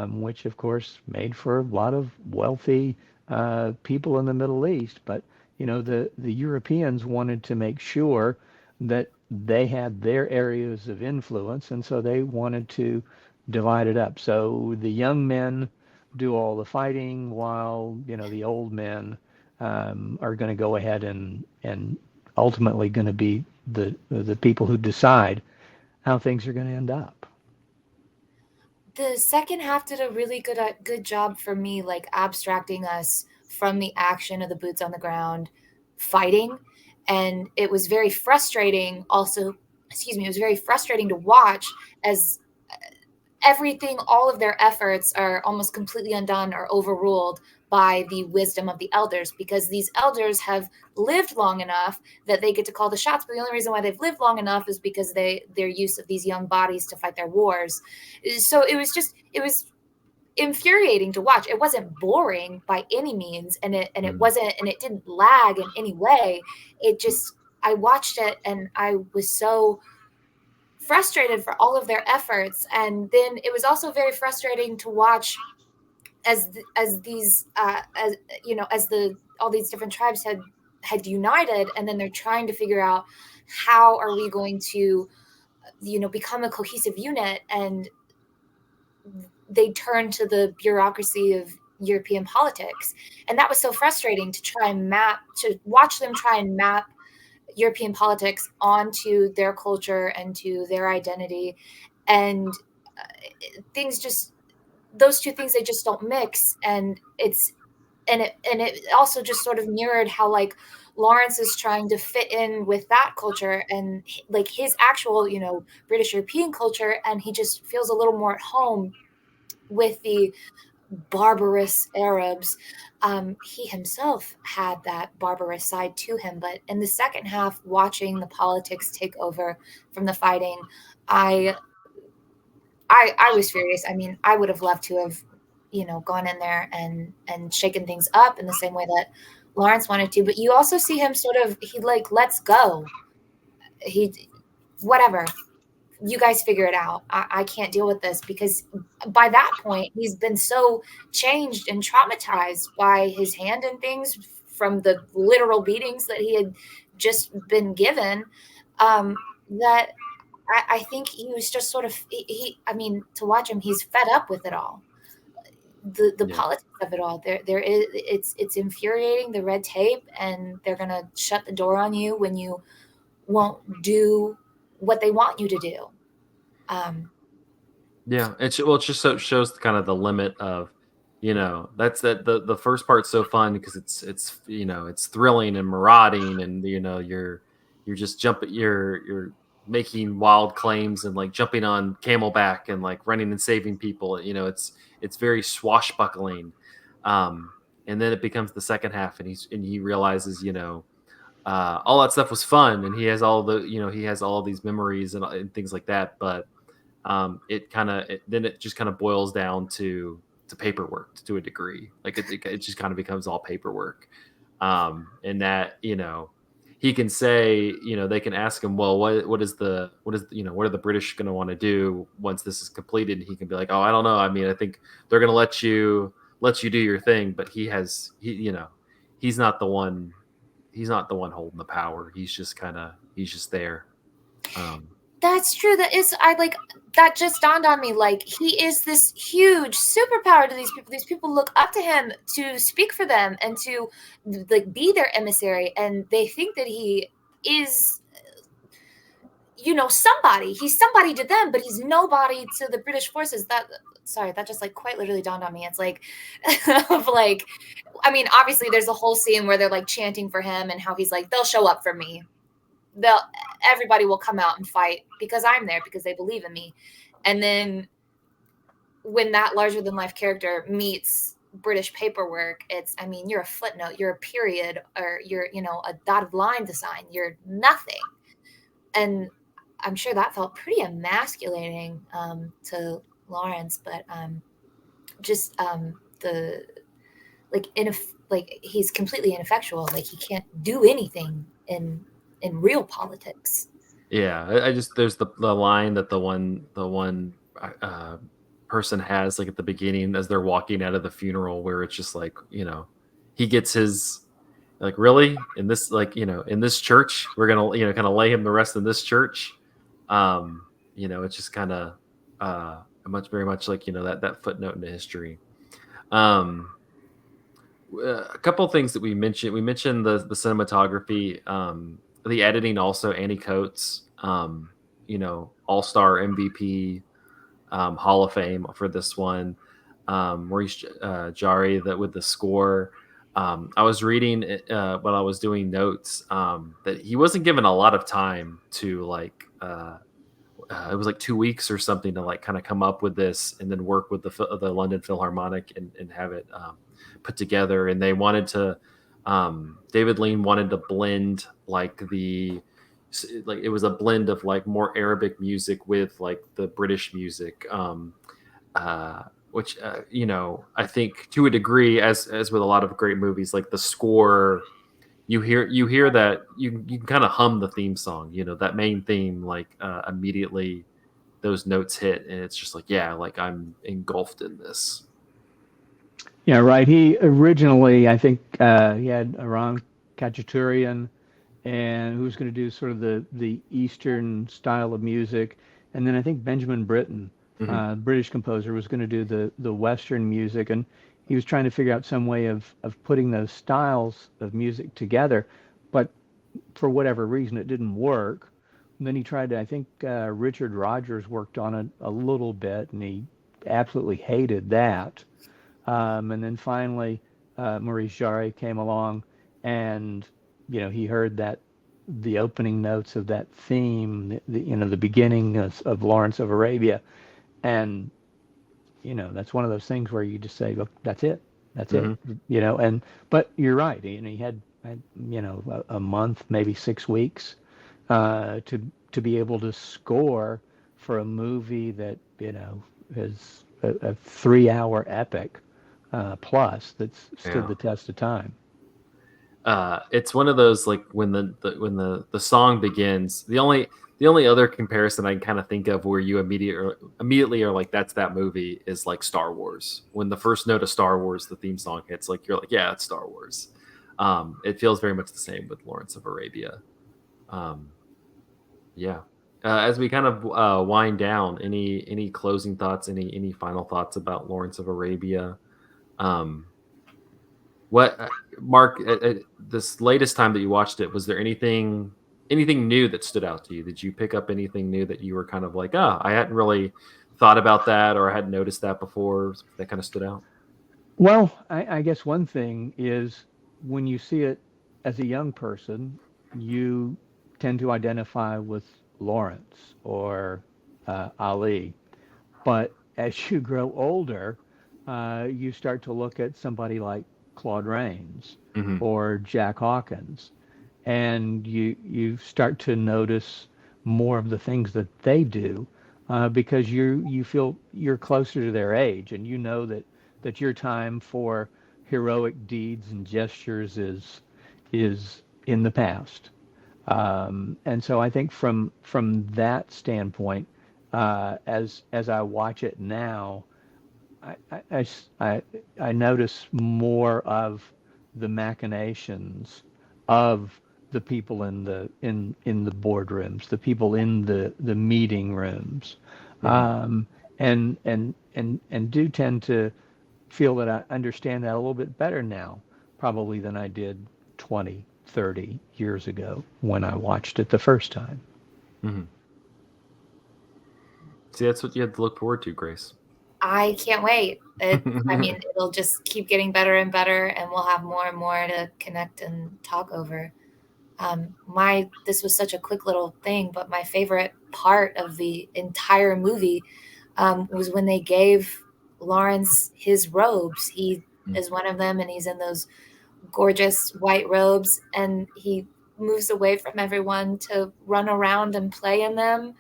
which of course made for a lot of wealthy people in the Middle East. But the Europeans wanted to make sure that they had their areas of influence, and so they wanted to divide it up. So the young men do all the fighting, while the old men are going to go ahead and ultimately going to be the people who decide how things are going to end up. The second half did a really good job for me, like abstracting us from the action of the boots on the ground fighting, and it was very frustrating. Also, excuse me, it was very frustrating to watch as everything, all of their efforts are almost completely undone or overruled by the wisdom of the elders, because these elders have lived long enough that they get to call the shots. But the only reason why they've lived long enough is because their use of these young bodies to fight their wars. So it was infuriating to watch. It wasn't boring by any means, and it didn't lag in any way. It just, I watched it and I was so frustrated for all of their efforts. And then it was also very frustrating to watch as these as as the all these different tribes had united, and then they're trying to figure out how are we going to become a cohesive unit, and they turn to the bureaucracy of European politics. And that was so frustrating to watch them try and map European politics onto their culture and to their identity. And things just, those two things, they just don't mix. And it also just sort of mirrored how like Lawrence is trying to fit in with that culture and like his actual British European culture, and he just feels a little more at home with the barbarous Arabs. He himself had that barbarous side to him, but in the second half, watching the politics take over from the fighting, I I was furious. I mean, I would have loved to have, gone in there and shaken things up in the same way that Lawrence wanted to. But you also see him sort of, he like lets go. He, whatever, you guys figure it out. I can't deal with this, because by that point he's been so changed and traumatized by his hand and things from the literal beatings that he had just been given, that I think he was just sort of I mean, to watch him, he's fed up with it all. The Yeah. politics of it all. There is, it's infuriating, the red tape, and they're gonna shut the door on you when you won't do what they want you to do. Yeah, it just so shows kind of the limit of, that's that the first part's so fun because it's thrilling and marauding, and you're just jumping, you're making wild claims and like jumping on camelback and like running and saving people. It's very swashbuckling, and then it becomes the second half, and he realizes, all that stuff was fun, and he has all these memories and things like that, but then it just kind of boils down to paperwork to a degree. Like it just kind of becomes all paperwork. And that, he can say, they can ask him, well, what are the British going to want to do once this is completed? And he can be like, oh, I don't know. I mean, I think they're going to let you do your thing, but he's not the one. He's not the one holding the power. He's just there. That's true. I like, that just dawned on me. Like, he is this huge superpower to these people. These people look up to him to speak for them and to like be their emissary. And they think that he is, somebody. He's somebody to them, but he's nobody to the British forces. That just like quite literally dawned on me. It's like, of like, I mean, obviously there's a whole scene where they're like chanting for him and how he's like, they'll show up for me. Everybody will come out and fight because I'm there, because they believe in me. And then when that larger than life character meets British paperwork, I mean, you're a footnote, you're a period, or you're, a dotted line to sign. You're nothing. And I'm sure that felt pretty emasculating to Lawrence, but just the like he's completely ineffectual. Like, he can't do anything in real politics. Yeah, I just there's the line that the one person has like at the beginning as they're walking out of the funeral, where it's just like, he gets his, like, really, in this, like, in this church we're gonna, kind of lay him the rest in this church. It's just kind of very much like, that footnote in history. um a couple of things that we mentioned the cinematography, the editing also. Annie Coates, all-star MVP, Hall of Fame for this one. Maurice Jarre, that with the score. I was reading while I was doing notes, that he wasn't given a lot of time to, like, it was like 2 weeks or something to, like, kind of come up with this and then work with the London Philharmonic and have it put together. And they wanted to, David Lean wanted to blend, like, it was a blend of, like, more Arabic music with, like, the British music, which, I think to a degree, as with a lot of great movies, like the score, you hear that you can kind of hum the theme song, that main theme, like, immediately those notes hit, and it's just like, yeah, like, I'm engulfed in this. Yeah, right. He originally, I think, he had Iran Khachaturian, and who was going to do sort of the Eastern style of music, and then I think Benjamin Britten, Hmm. British composer, was going to do the Western music, and he was trying to figure out some way of putting those styles of music together, but for whatever reason it didn't work. And then he tried to, I think, Richard Rodgers worked on it a little bit, and he absolutely hated that. And then finally, Maurice Jarre came along, and he heard that the opening notes of that theme, the beginning of Lawrence of Arabia, and that's one of those things where you just say, look, that's it, Hmm. And but you're right, he had a month, maybe 6 weeks, to be able to score for a movie that is a 3-hour epic, plus, that's stood Yeah. the test of time. It's one of those, like, when the song begins, the only other comparison I can kind of think of where you immediately are like, that's that movie, is like Star Wars. When the first note of Star Wars, the theme song hits, like, you're like, yeah, it's Star Wars. It feels very much the same with Lawrence of Arabia. um yeah. As we kind of wind down, any closing thoughts, any final thoughts about Lawrence of Arabia? um what, Mark, this latest time that you watched it, was there anything new that stood out to you? Did you pick up anything new that you were kind of like, I hadn't really thought about that, or I hadn't noticed that before, that kind of stood out? Well, I guess one thing is, when you see it as a young person, you tend to identify with Lawrence or Ali. But as you grow older, you start to look at somebody like Claude Rains Hmm. or Jack Hawkins, and you start to notice more of the things that they do, because you feel you're closer to their age, and you know that your time for heroic deeds and gestures is in the past. And so I think from that standpoint, as I watch it now, I, I, I s- I notice more of the machinations of the people in the boardrooms, the people in the meeting rooms, Hmm. um, and do tend to feel that I understand that a little bit better now, probably, than I did 20, 30 years ago when I watched it the first time. Hmm. See, that's what you had to look forward to, Grace. I can't wait. I mean, it'll just keep getting better and better, and we'll have more and more to connect and talk over. My This was such a quick little thing, but my favorite part of the entire movie was when they gave Lawrence his robes. He is one of them, and he's in those gorgeous white robes, and he moves away from everyone to run around and play in them.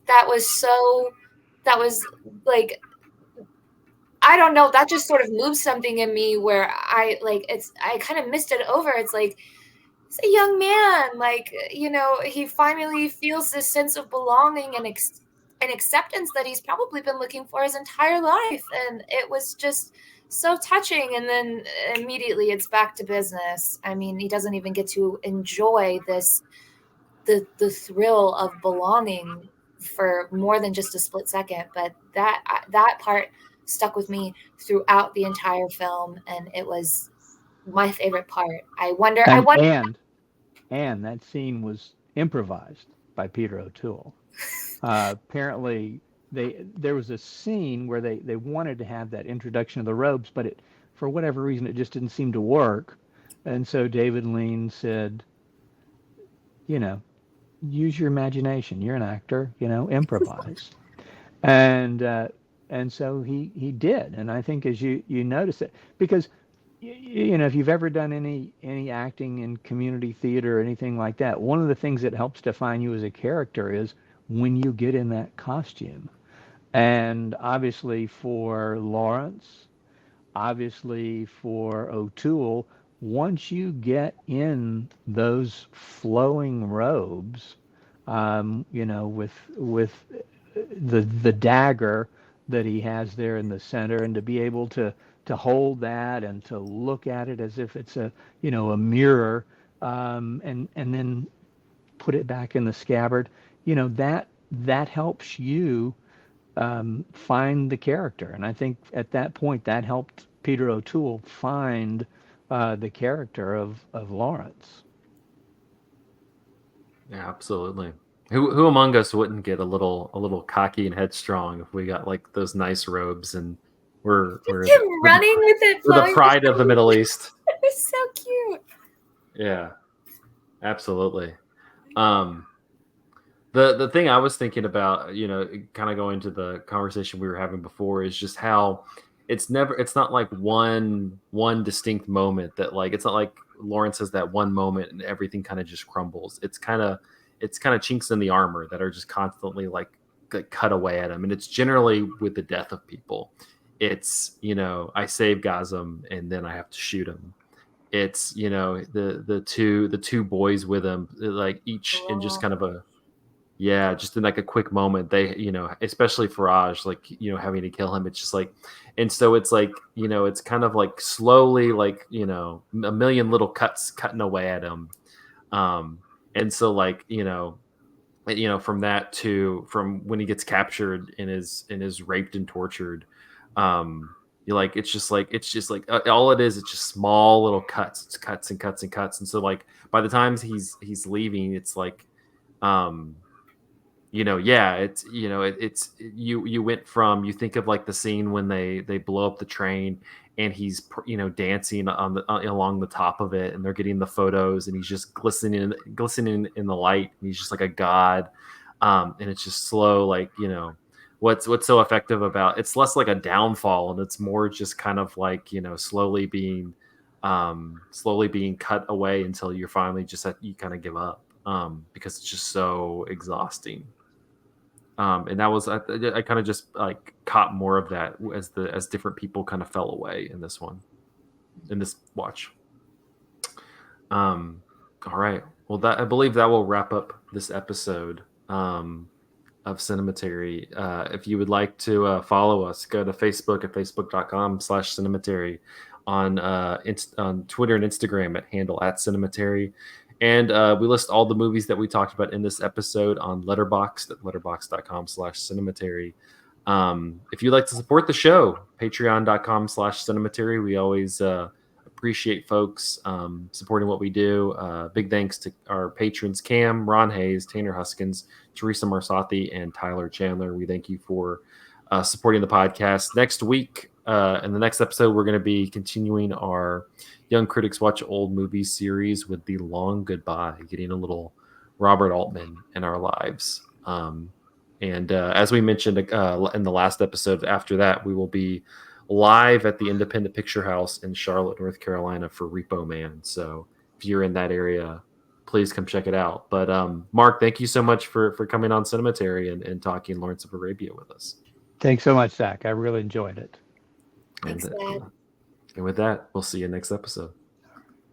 That was so. That was like, I don't know, that just sort of moved something in me where I kind of missed it over. It's like he's a young man. Like, he finally feels this sense of belonging and acceptance that he's probably been looking for his entire life. And it was just so touching. And then immediately it's back to business. I mean, he doesn't even get to enjoy the thrill of belonging for more than just a split second. But that part stuck with me throughout the entire film, and it was my favorite part. I wonder. And that scene was improvised by Peter O'Toole. Apparently, there was a scene where they wanted to have that introduction of the robes, but for whatever reason it just didn't seem to work, and so David Lean said, use your imagination. You're an actor, improvise, and so he did, and I think as you notice it, because if you've ever done any acting in community theater or anything like that, one of the things that helps define you as a character is when you get in that costume. And obviously for Lawrence, obviously for O'Toole, once you get in those flowing robes, with the dagger that he has there in the center, and to be able to hold that and to look at it as if it's a mirror, and then put it back in the scabbard, that helps you find the character. And I think at that point that helped Peter O'Toole find the character of Lawrence. Yeah, absolutely. Who among us wouldn't get a little cocky and headstrong if we got like those nice robes and we're running with it, we're the pride of the Middle East. It's so cute. Yeah, absolutely. The thing I was thinking about, kind of going to the conversation we were having before, is just how it's not like one distinct moment that, like, it's not like Lawrence has that one moment and everything kind of just crumbles. It's kind of chinks in the armor that are just constantly like cut away at him, and it's generally with the death of people. It's, I save Gazem and then I have to shoot him. It's, the two boys with him, like each in just kind of just in like a quick moment, they, especially Faraj, like, having to kill him. It's just like, and so it's like, it's kind of like slowly, like, a million little cuts cutting away at him. And so like, from that from when he gets captured and is raped and tortured, you're like, it's just like all it is, it's just small little cuts. It's cuts and cuts and cuts. And so like by the time he's leaving, it's like, it's, it's you went from, you think of like the scene when they blow up the train and he's, dancing along the top of it, and they're getting the photos, and he's just glistening in the light, and he's just like a god. And it's just slow, like, what's so effective about it's less like a downfall, and it's more just kind of like, slowly being cut away until you're finally just you kind of give up, because it's just so exhausting. And that was, I kind of just like caught more of that as different people kind of fell away in this watch. All right. Well, I believe that will wrap up this episode of Cinematary. If you would like to follow us, go to Facebook at facebook.com/Cinematary, on Twitter and Instagram at handle @Cinematary. And we list all the movies that we talked about in this episode on Letterboxd at letterboxd.com/Cinematary. If you'd like to support the show, patreon.com/Cinematary. We always appreciate folks supporting what we do. Big thanks to our patrons, Cam, Ron Hayes, Tanner Huskins, Teresa Marsathi, and Tyler Chandler. We thank you for supporting the podcast. Next week, in the next episode, we're going to be continuing our Young Critics Watch Old Movies series with The Long Goodbye, getting a little Robert Altman in our lives. And as we mentioned in the last episode, after that, we will be live at the Independent Picture House in Charlotte, North Carolina for Repo Man. So if you're in that area, please come check it out. But Mark, thank you so much for coming on Cinematary and talking Lawrence of Arabia with us. Thanks so much, Zach. I really enjoyed it. Thanks, Dad. And with that, we'll see you next episode.